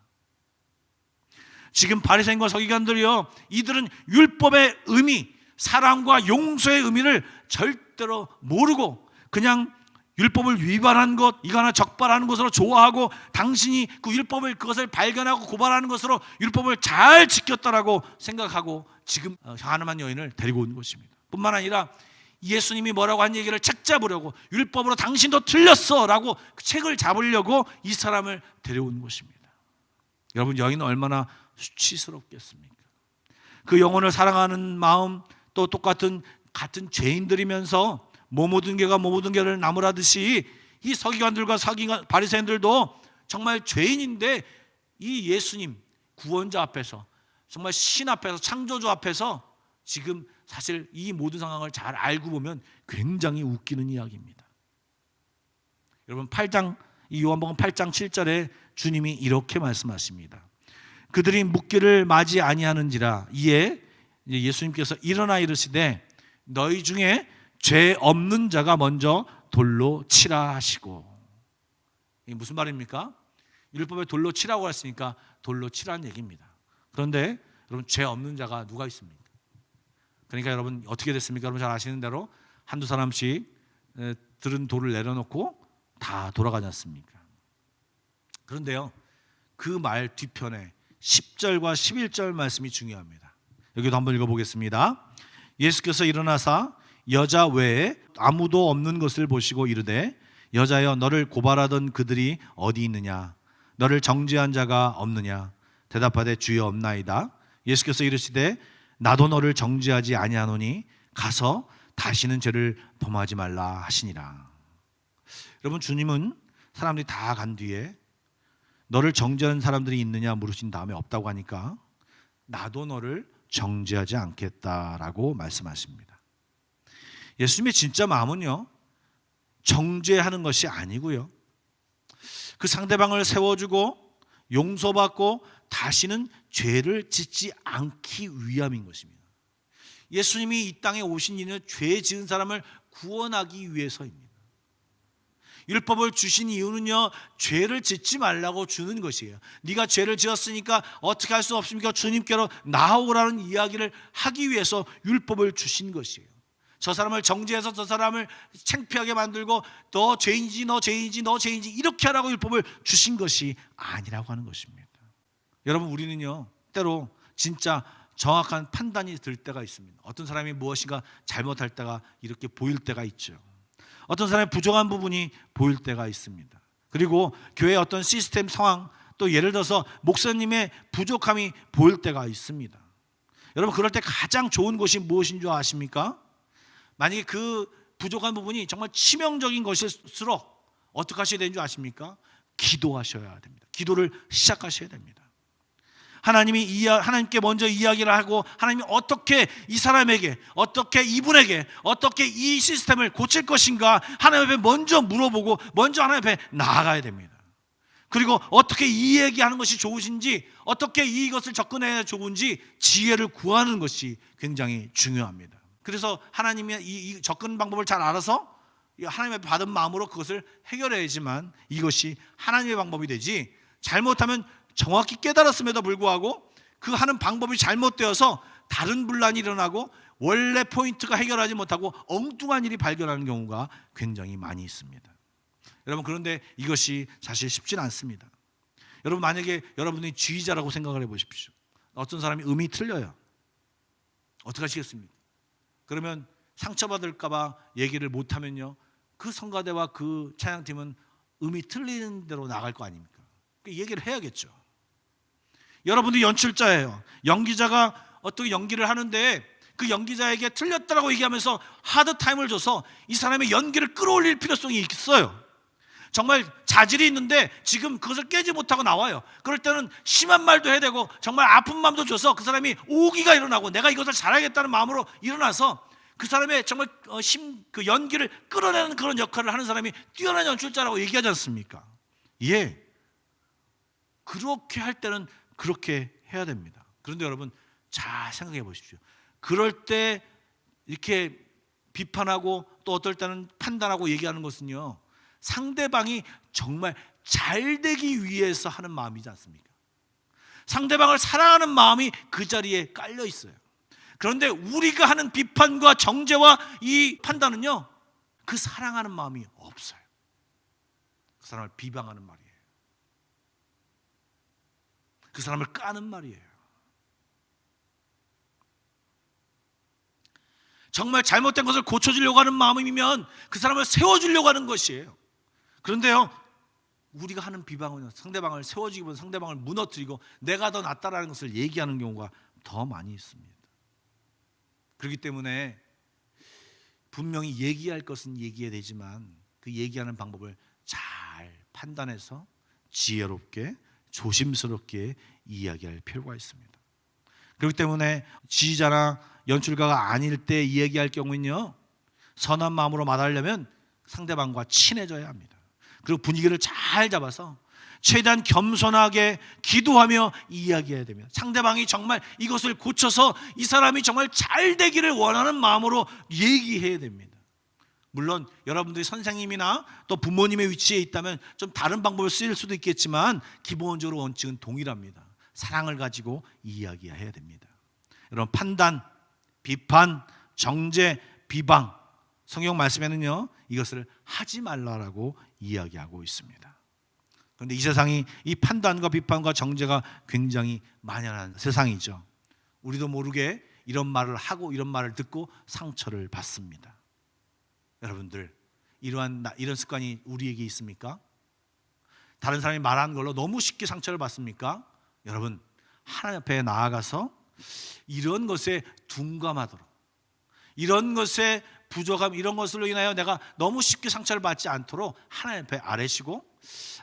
지금 바리새인과 서기관들이요, 이들은 율법의 의미, 사랑과 용서의 의미를 절대로 모르고 그냥 율법을 위반한 것, 이거나 적발하는 것으로 좋아하고 당신이 그 율법을 그것을 발견하고 고발하는 것으로 율법을 잘 지켰다라고 생각하고 지금 가늠한 여인을 데리고 온 것입니다. 뿐만 아니라 예수님이 뭐라고 한 얘기를 책 잡으려고, 율법으로 당신도 틀렸어 라고 그 책을 잡으려고 이 사람을 데려온 것입니다. 여러분 여인은 얼마나 수치스럽겠습니까? 그 영혼을 사랑하는 마음, 또 같은 죄인들이면서 뭐 모든 개가 뭐 모든 개를 나무라듯이 이 서기관들과 바리새인들도 정말 죄인인데 이 예수님 구원자 앞에서, 정말 신 앞에서, 창조주 앞에서 지금 사실 이 모든 상황을 잘 알고 보면 굉장히 웃기는 이야기입니다. 여러분 이 요한복음 8장 7절에 주님이 이렇게 말씀하십니다. 그들이 묻기를 맞이 아니하는지라. 이에 예수님께서 일어나 이르시되 너희 중에 죄 없는 자가 먼저 돌로 치라 하시고. 이게 무슨 말입니까? 율법에 돌로 치라고 했으니까 돌로 치라는 얘기입니다. 그런데 여러분 죄 없는 자가 누가 있습니까? 그러니까 여러분 어떻게 됐습니까? 여러분 잘 아시는 대로 한두 사람씩 들은 돌을 내려놓고 다 돌아가지 않습니까? 그런데요, 그 말 뒤편에 10절과 11절 말씀이 중요합니다. 여기도 한번 읽어보겠습니다. 예수께서 일어나사 여자 외에 아무도 없는 것을 보시고 이르되 여자여 너를 고발하던 그들이 어디 있느냐? 너를 정죄한 자가 없느냐? 대답하되 주여 없나이다. 예수께서 이르시되 나도 너를 정죄하지 아니하노니 가서 다시는 죄를 범하지 말라 하시니라. 여러분 주님은 사람들이 다 간 뒤에 너를 정죄하는 사람들이 있느냐 물으신 다음에 없다고 하니까 나도 너를 정죄하지 않겠다라고 말씀하십니다. 예수님의 진짜 마음은요, 정죄하는 것이 아니고요, 그 상대방을 세워주고 용서받고 다시는 죄를 짓지 않기 위함인 것입니다. 예수님이 이 땅에 오신 이유는 죄 지은 사람을 구원하기 위해서입니다. 율법을 주신 이유는요, 죄를 짓지 말라고 주는 것이에요. 네가 죄를 지었으니까 어떻게 할 수 없습니까? 주님께로 나오라는 이야기를 하기 위해서 율법을 주신 것이에요. 저 사람을 정죄해서 저 사람을 창피하게 만들고 너 죄인이지 너 죄인이지 너 죄인이지 이렇게 하라고 율법을 주신 것이 아니라고 하는 것입니다. 여러분 우리는요, 때로 진짜 정확한 판단이 들 때가 있습니다. 어떤 사람이 무엇인가 잘못할 때가 이렇게 보일 때가 있죠. 어떤 사람의 부족한 부분이 보일 때가 있습니다. 그리고 교회의 어떤 시스템 상황, 또 예를 들어서 목사님의 부족함이 보일 때가 있습니다. 여러분, 그럴 때 가장 좋은 것이 무엇인 줄 아십니까? 만약에 그 부족한 부분이 정말 치명적인 것일수록 어떻게 하셔야 되는 줄 아십니까? 기도하셔야 됩니다. 기도를 시작하셔야 됩니다. 하나님께 먼저 이야기를 하고, 하나님이 어떻게 이 사람에게, 어떻게 이분에게, 어떻게 이 시스템을 고칠 것인가 하나님 앞에 먼저 물어보고 먼저 하나님 앞에 나아가야 됩니다. 그리고 어떻게 이 얘기하는 것이 좋으신지, 어떻게 이것을 접근해야 좋은지 지혜를 구하는 것이 굉장히 중요합니다. 그래서 하나님이 이 접근 방법을 잘 알아서 하나님 앞에 받은 마음으로 그것을 해결해야지만 이것이 하나님의 방법이 되지, 잘못하면 정확히 깨달았음에도 불구하고 그 하는 방법이 잘못되어서 다른 분란이 일어나고 원래 포인트가 해결하지 못하고 엉뚱한 일이 발견하는 경우가 굉장히 많이 있습니다. 여러분, 그런데 이것이 사실 쉽지는 않습니다. 여러분, 만약에 여러분이 지휘자라고 생각을 해보십시오. 어떤 사람이 음이 틀려요. 어떻게 하시겠습니까? 그러면 상처받을까 봐 얘기를 못하면요, 그 성가대와 그 찬양팀은 음이 틀리는 대로 나갈 거 아닙니까? 그 얘기를 해야겠죠. 여러분도 연출자예요. 연기자가 어떻게 연기를 하는데 그 연기자에게 틀렸다라고 얘기하면서 하드타임을 줘서 이 사람의 연기를 끌어올릴 필요성이 있어요. 정말 자질이 있는데 지금 그것을 깨지 못하고 나와요. 그럴 때는 심한 말도 해야 되고 정말 아픈 마음도 줘서 그 사람이 오기가 일어나고 내가 이것을 잘하겠다는 마음으로 일어나서 그 사람의 정말 그 연기를 끌어내는 그런 역할을 하는 사람이 뛰어난 연출자라고 얘기하지 않습니까? 예, 그렇게 할 때는 그렇게 해야 됩니다. 그런데 여러분, 잘 생각해 보십시오. 그럴 때 이렇게 비판하고 또 어떨 때는 판단하고 얘기하는 것은요, 상대방이 정말 잘 되기 위해서 하는 마음이지 않습니까? 상대방을 사랑하는 마음이 그 자리에 깔려 있어요. 그런데 우리가 하는 비판과 정죄와 이 판단은요, 그 사랑하는 마음이 없어요. 그 사람을 비방하는 말이에요. 그 사람을 까는 말이에요. 정말 잘못된 것을 고쳐주려고 하는 마음이면 그 사람을 세워주려고 하는 것이에요. 그런데요, 우리가 하는 비방은 상대방을 세워주기보다 상대방을 무너뜨리고 내가 더 낫다라는 것을 얘기하는 경우가 더 많이 있습니다. 그렇기 때문에 분명히 얘기할 것은 얘기해야 되지만 그 얘기하는 방법을 잘 판단해서 지혜롭게 조심스럽게 이야기할 필요가 있습니다. 그렇기 때문에 지휘자나 연출가가 아닐 때 이야기할 경우는요, 선한 마음으로 말하려면 상대방과 친해져야 합니다. 그리고 분위기를 잘 잡아서 최대한 겸손하게 기도하며 이야기해야 됩니다. 상대방이 정말 이것을 고쳐서 이 사람이 정말 잘 되기를 원하는 마음으로 얘기해야 됩니다. 물론 여러분들이 선생님이나 또 부모님의 위치에 있다면 좀 다른 방법을 쓰일 수도 있겠지만 기본적으로 원칙은 동일합니다. 사랑을 가지고 이야기해야 됩니다. 여러분, 판단, 비판, 정죄, 비방, 성경 말씀에는요, 이것을 하지 말라라고 이야기하고 있습니다. 그런데 이 세상이 이 판단과 비판과 정죄가 굉장히 만연한 세상이죠. 우리도 모르게 이런 말을 하고 이런 말을 듣고 상처를 받습니다. 여러분들, 이런 습관이 우리에게 있습니까? 다른 사람이 말하는 걸로 너무 쉽게 상처를 받습니까? 여러분, 하나님 앞에 나아가서 이런 것에 둔감하도록, 이런 것에 부족함, 이런 것으로 인하여 내가 너무 쉽게 상처를 받지 않도록 하나님 앞에 아뢰시고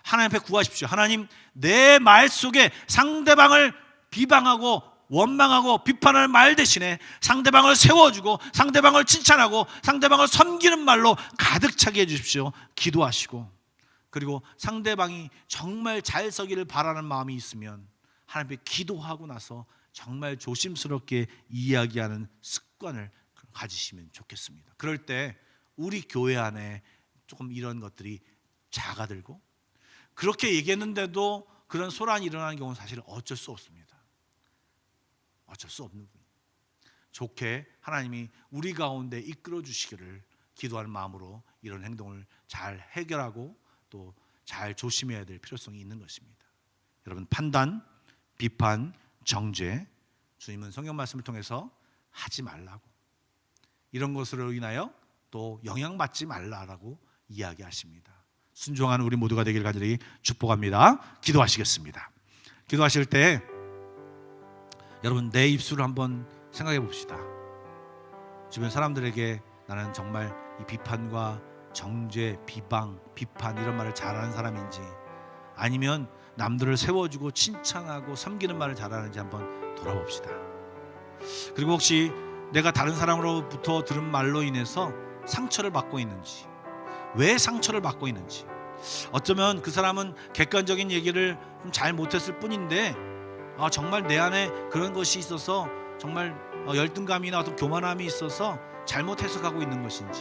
하나님 앞에 구하십시오. 하나님, 내 말 속에 상대방을 비방하고 원망하고 비판하는 말 대신에 상대방을 세워주고 상대방을 칭찬하고 상대방을 섬기는 말로 가득 차게 해주십시오. 기도하시고, 그리고 상대방이 정말 잘 서기를 바라는 마음이 있으면 하나님 앞에 기도하고 나서 정말 조심스럽게 이야기하는 습관을 가지시면 좋겠습니다. 그럴 때 우리 교회 안에 조금 이런 것들이 작아들고, 그렇게 얘기했는데도 그런 소란이 일어나는 경우는 사실 어쩔 수 없습니다. 어쩔 수 없는 거예요. 좋게 하나님이 우리 가운데 이끌어 주시기를 기도하는 마음으로 이런 행동을 잘 해결하고 또 잘 조심해야 될 필요성이 있는 것입니다. 여러분, 판단, 비판, 정죄, 주님은 성경 말씀을 통해서 하지 말라고, 이런 것으로 인하여 또 영향받지 말라라고 이야기하십니다. 순종하는 우리 모두가 되길 간절히 축복합니다. 기도하시겠습니다. 기도하실 때 여러분 내 입술을 한번 생각해 봅시다. 주변 사람들에게 나는 정말 이 비판과 정죄, 비방, 비판 이런 말을 잘하는 사람인지, 아니면 남들을 세워주고 칭찬하고 섬기는 말을 잘하는지 한번 돌아봅시다. 그리고 혹시 내가 다른 사람으로부터 들은 말로 인해서 상처를 받고 있는지, 왜 상처를 받고 있는지, 어쩌면 그 사람은 객관적인 얘기를 좀 잘 못했을 뿐인데 정말 내 안에 그런 것이 있어서 정말 열등감이나 어떤 교만함이 있어서 잘못 해석하고 있는 것인지,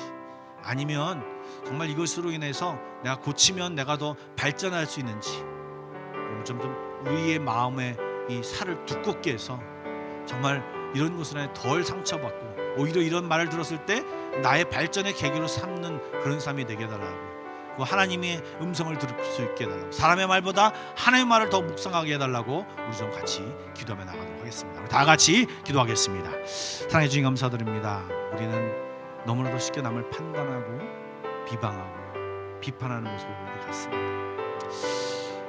아니면 정말 이것으로 인해서 내가 고치면 내가 더 발전할 수 있는지, 좀 우리의 마음에 이 살을 두껍게 해서 정말 이런 것으로 덜 상처받고 오히려 이런 말을 들었을 때 나의 발전의 계기로 삼는 그런 삶이 되게 해달라고, 그 하나님의 음성을 들을 수 있게 해달라고, 사람의 말보다 하나님의 말을 더 묵상하게 해달라고 우리 좀 같이 기도하며 나가도록 하겠습니다. 우리 다 같이 기도하겠습니다. 사랑해 주님 감사드립니다. 우리는 너무나도 쉽게 남을 판단하고 비방하고 비판하는 모습을 보게 같습니다.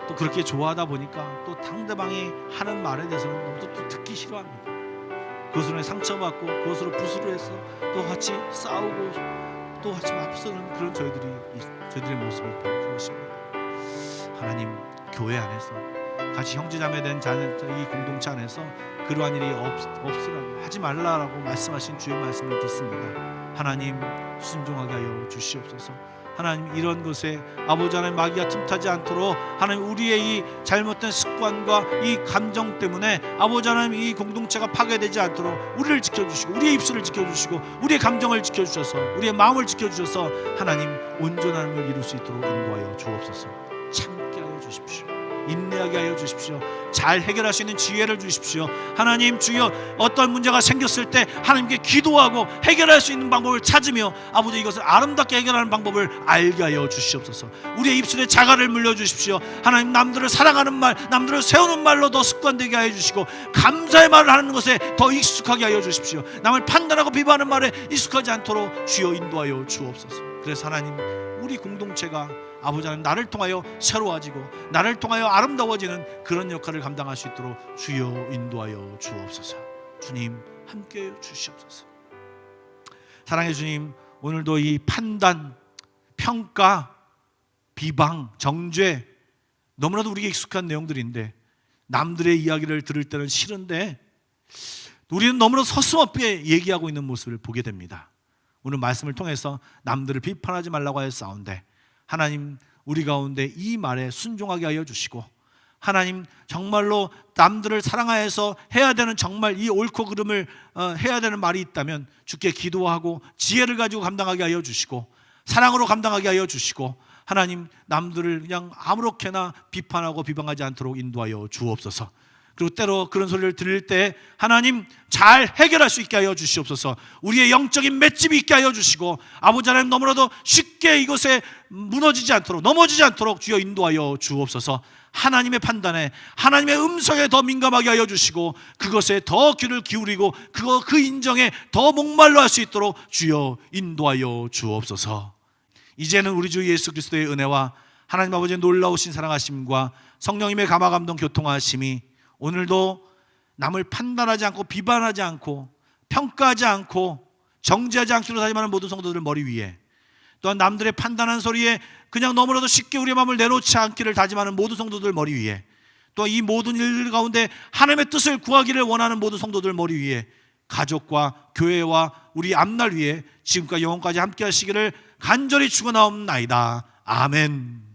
또 그렇게 좋아하다 보니까 또 상대방이 하는 말에 대해서는 너무 또 듣기 싫어합니다. 그것으로 상처받고 그것으로 부수를 해서 또 같이 싸우고 또 같이 맞서는 그런 저희들의 모습을 보고 계십니다. 하나님, 교회 안에서 같이 형제자매 된 이 공동체 안에서 그러한 일이 없으라고, 하지 말라라고 말씀하신 주의 말씀을 듣습니다. 하나님, 순종하게 하여 주시옵소서. 하나님, 이런 것에 아버지 하나님 마귀가 틈타지 않도록 하나님 우리의 이 잘못된 습관과 이 감정 때문에 아버지 하나님 이 공동체가 파괴되지 않도록 우리를 지켜주시고 우리의 입술을 지켜주시고 우리의 감정을 지켜주셔서 우리의 마음을 지켜주셔서 하나님 온전함을 이룰 수 있도록 인도하여 주옵소서. 참게 하여 주십시오. 인내하게 하여 주십시오. 잘 해결할 수 있는 지혜를 주십시오. 하나님, 주여 어떤 문제가 생겼을 때 하나님께 기도하고 해결할 수 있는 방법을 찾으며 아버지 이것을 아름답게 해결하는 방법을 알게 하여 주시옵소서. 우리의 입술에 자갈을 물려주십시오. 하나님, 남들을 사랑하는 말, 남들을 세우는 말로 더 습관되게 하여 주시고 감사의 말을 하는 것에 더 익숙하게 하여 주십시오. 남을 판단하고 비방하는 말에 익숙하지 않도록 주여 인도하여 주옵소서. 그래서 하나님, 우리 공동체가 아버지 하나님 나를 통하여 새로워지고 나를 통하여 아름다워지는 그런 역할을 감당할 수 있도록 주여 인도하여 주옵소서. 주님 함께해 주시옵소서. 사랑해 주님, 오늘도 이 판단, 평가, 비방, 정죄 너무나도 우리에게 익숙한 내용들인데 남들의 이야기를 들을 때는 싫은데 우리는 너무나 서슴없게 얘기하고 있는 모습을 보게 됩니다. 오늘 말씀을 통해서 남들을 비판하지 말라고 하였사온데 하나님, 우리 가운데 이 말에 순종하게 하여 주시고 하나님, 정말로 남들을 사랑하여서 해야 되는 정말 이 옳고 그름을 해야 되는 말이 있다면 주께 기도하고 지혜를 가지고 감당하게 하여 주시고 사랑으로 감당하게 하여 주시고 하나님, 남들을 그냥 아무렇게나 비판하고 비방하지 않도록 인도하여 주옵소서. 그리고 때로 그런 소리를 들을 때 하나님 잘 해결할 수 있게 하여 주시옵소서. 우리의 영적인 맷집이 있게 하여 주시고 아버지 하나님, 너무나도 쉽게 이것에 무너지지 않도록 넘어지지 않도록 주여 인도하여 주옵소서. 하나님의 판단에 하나님의 음성에 더 민감하게 하여 주시고 그것에 더 귀를 기울이고 그 인정에 더 목말라 할 수 있도록 주여 인도하여 주옵소서. 이제는 우리 주 예수 그리스도의 은혜와 하나님 아버지의 놀라우신 사랑하심과 성령님의 감화감동 교통하심이 오늘도 남을 판단하지 않고 비판하지 않고 평가하지 않고 정죄하지 않기로 다짐하는 모든 성도들 머리 위에, 또한 남들의 판단한 소리에 그냥 너무나도 쉽게 우리의 마음을 내놓지 않기를 다짐하는 모든 성도들 머리 위에, 또 이 모든 일들 가운데 하나님의 뜻을 구하기를 원하는 모든 성도들 머리 위에, 가족과 교회와 우리 앞날 위에 지금까지 영원까지 함께 하시기를 간절히 축원하옵나이다. 아멘.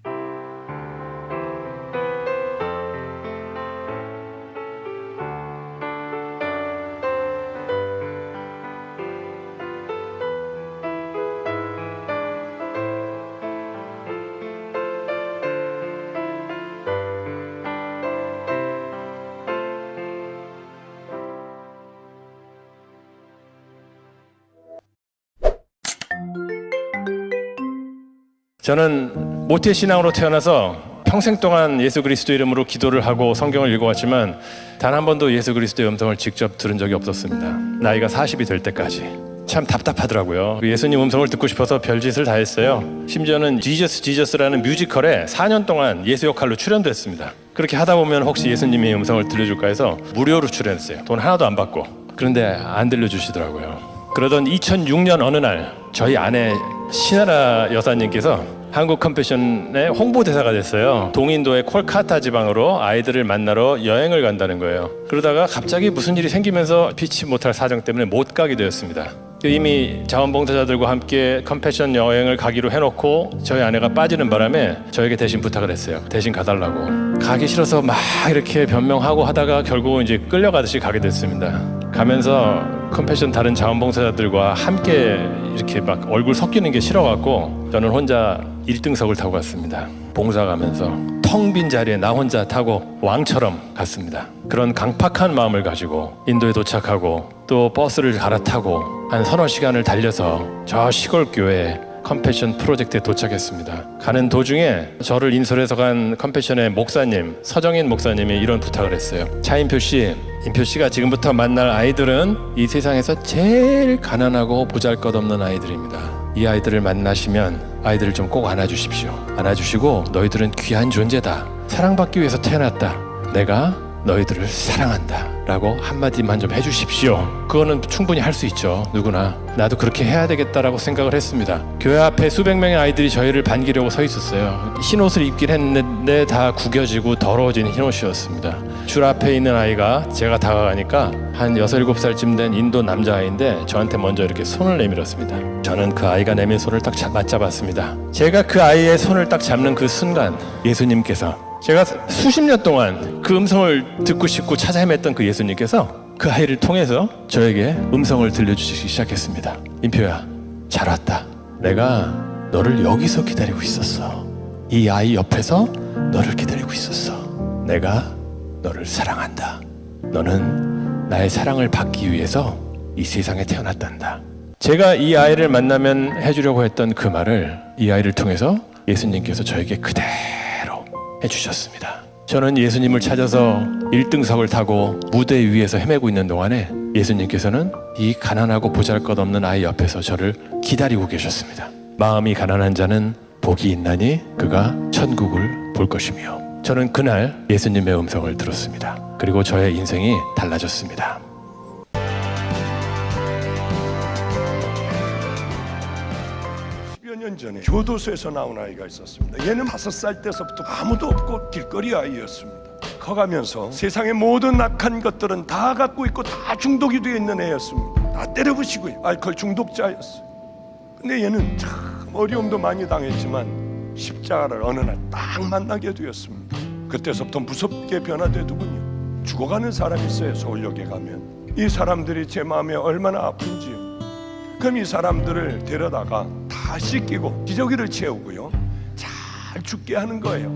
저는 모태신앙으로 태어나서 평생 동안 예수 그리스도 이름으로 기도를 하고 성경을 읽어왔지만 단 한 번도 예수 그리스도의 음성을 직접 들은 적이 없었습니다. 나이가 40이 될 때까지. 참 답답하더라고요. 예수님 음성을 듣고 싶어서 별짓을 다 했어요. 심지어는 지저스라는 뮤지컬에 4년 동안 예수 역할로 출연도 했습니다. 그렇게 하다 보면 혹시 예수님의 음성을 들려줄까 해서 무료로 출연했어요. 돈 하나도 안 받고. 그런데 안 들려주시더라고요. 그러던 2006년 어느 날 저희 아내 신하라 여사님께서 한국 컴패션의 홍보대사가 됐어요. 동인도의 콜카타 지방으로 아이들을 만나러 여행을 간다는 거예요. 그러다가 갑자기 무슨 일이 생기면서 피치 못할 사정 때문에 못 가게 되었습니다. 이미 자원봉사자들과 함께 컴패션 여행을 가기로 해놓고 저희 아내가 빠지는 바람에 저에게 대신 부탁을 했어요. 대신 가달라고. 가기 싫어서 막 이렇게 변명하고 하다가 결국은 이제 끌려가듯이 가게 됐습니다. 가면서 컴패션 다른 자원봉사자들과 함께 이렇게 막 얼굴 섞이는 게 싫어갖고 저는 혼자 1등석을 타고 갔습니다. 봉사 가면서 텅 빈 자리에 나 혼자 타고 왕처럼 갔습니다. 그런 강팍한 마음을 가지고 인도에 도착하고 또 버스를 갈아타고 한 서너 시간을 달려서 저 시골 교회 컴패션 프로젝트에 도착했습니다. 가는 도중에 저를 인솔해서 간 컴패션의 목사님, 서정인 목사님이 이런 부탁을 했어요. 차인표 씨, 인표 씨가 지금부터 만날 아이들은 이 세상에서 제일 가난하고 보잘것없는 아이들입니다. 이 아이들을 만나시면 아이들을 좀 꼭 안아주십시오. 안아주시고 너희들은 귀한 존재다. 사랑받기 위해서 태어났다. 내가 너희들을 사랑한다 라고 한마디만 좀 해주십시오. 그거는 충분히 할 수 있죠. 누구나. 나도 그렇게 해야 되겠다라고 생각을 했습니다. 교회 앞에 수백 명의 아이들이 저희를 반기려고 서 있었어요. 흰옷을 입긴 했는데 다 구겨지고 더러워진 흰옷이었습니다. 줄 앞에 있는 아이가 제가 다가가니까 한 6, 7살쯤 된 인도 남자아이인데 저한테 먼저 이렇게 손을 내밀었습니다. 저는 그 아이가 내민 손을 딱 맞잡았습니다. 제가 그 아이의 손을 딱 잡는 그 순간 예수님께서, 제가 수십 년 동안 그 음성을 듣고 싶고 찾아 헤맸던 그 예수님께서 그 아이를 통해서 저에게 음성을 들려주시기 시작했습니다. 인표야, 잘 왔다. 내가 너를 여기서 기다리고 있었어. 이 아이 옆에서 너를 기다리고 있었어. 내가 너를 사랑한다. 너는 나의 사랑을 받기 위해서 이 세상에 태어났단다. 제가 이 아이를 만나면 해주려고 했던 그 말을 이 아이를 통해서 예수님께서 저에게 그대로 해주셨습니다. 저는 예수님을 찾아서 1등석을 타고 무대 위에서 헤매고 있는 동안에 예수님께서는 이 가난하고 보잘것없는 아이 옆에서 저를 기다리고 계셨습니다. 마음이 가난한 자는 복이 있나니 그가 천국을 볼 것이며, 저는 그날 예수님의 음성을 들었습니다. 그리고 저의 인생이 달라졌습니다. 몇 년 전에 교도소에서 나온 아이가 있었습니다. 얘는 5살 때서부터 아무도 없고 길거리 아이였습니다. 커가면서 세상의 모든 악한 것들은 다 갖고 있고 다 중독이 되어 있는 애였습니다. 다 때려부시고요. 알코올 중독자였어요. 근데 얘는 참 어려움도 많이 당했지만 십자가를 어느 날 딱 만나게 되었습니다. 그때서부터 무섭게 변화되더군요. 죽어가는 사람이 있어요. 서울역에 가면. 이 사람들이 제 마음에 얼마나 아픈지요. 그럼 이 사람들을 데려다가 다 씻기고 기저귀를 채우고요, 잘 죽게 하는 거예요.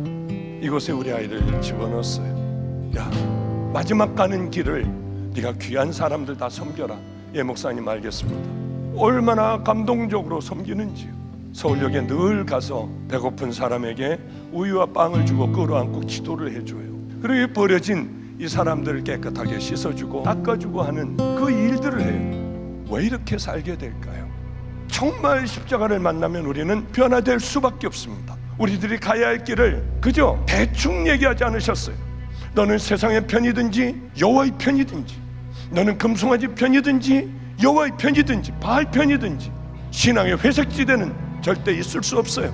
이곳에 우리 아이를 집어넣었어요. 야, 마지막 가는 길을 네가 귀한 사람들 다 섬겨라. 예, 목사님 알겠습니다. 얼마나 감동적으로 섬기는지요. 서울역에 늘 가서 배고픈 사람에게 우유와 빵을 주고 끌어안고 기도를 해줘요. 그리고 버려진 이 사람들을 깨끗하게 씻어주고 닦아주고 하는 그 일들을 해요. 왜 이렇게 살게 될까요? 정말 십자가를 만나면 우리는 변화될 수밖에 없습니다. 우리들이 가야 할 길을 그저 대충 얘기하지 않으셨어요. 너는 세상의 편이든지 여호와의 편이든지, 너는 금송아지 편이든지 여호와의 편이든지 바알 편이든지 신앙의 회색지대는 절대 있을 수 없어요.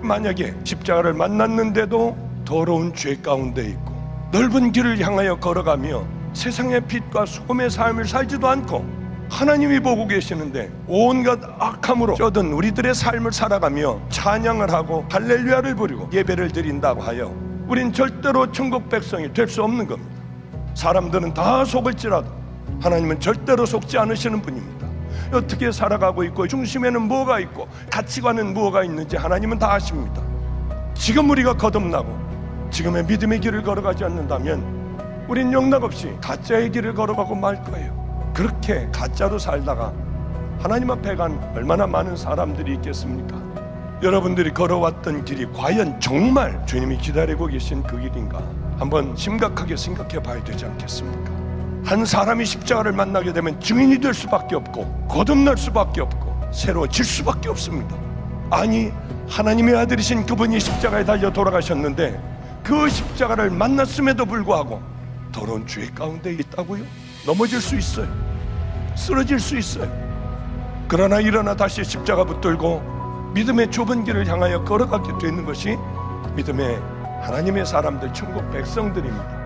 만약에 십자가를 만났는데도 더러운 죄 가운데 있고 넓은 길을 향하여 걸어가며 세상의 빛과 소금의 삶을 살지도 않고 하나님이 보고 계시는데 온갖 악함으로 쩌든 우리들의 삶을 살아가며 찬양을 하고 할렐루야를 부리고 예배를 드린다고 하여 우린 절대로 천국 백성이 될 수 없는 겁니다. 사람들은 다 속을지라도 하나님은 절대로 속지 않으시는 분입니다. 어떻게 살아가고 있고 중심에는 뭐가 있고 가치관은 뭐가 있는지 하나님은 다 아십니다. 지금 우리가 거듭나고 지금의 믿음의 길을 걸어가지 않는다면 우린 영락없이 가짜의 길을 걸어가고 말 거예요. 그렇게 가짜로 살다가 하나님 앞에 간 얼마나 많은 사람들이 있겠습니까? 여러분들이 걸어왔던 길이 과연 정말 주님이 기다리고 계신 그 길인가 한번 심각하게 생각해 봐야 되지 않겠습니까? 한 사람이 십자가를 만나게 되면 증인이 될 수밖에 없고 거듭날 수밖에 없고 새로워질 수밖에 없습니다. 아니, 하나님의 아들이신 그분이 십자가에 달려 돌아가셨는데 그 십자가를 만났음에도 불구하고 더러운 죄 가운데 있다고요? 넘어질 수 있어요. 쓰러질 수 있어요. 그러나 일어나 다시 십자가 붙들고 믿음의 좁은 길을 향하여 걸어가게 되는 것이 믿음의 하나님의 사람들, 천국 백성들입니다.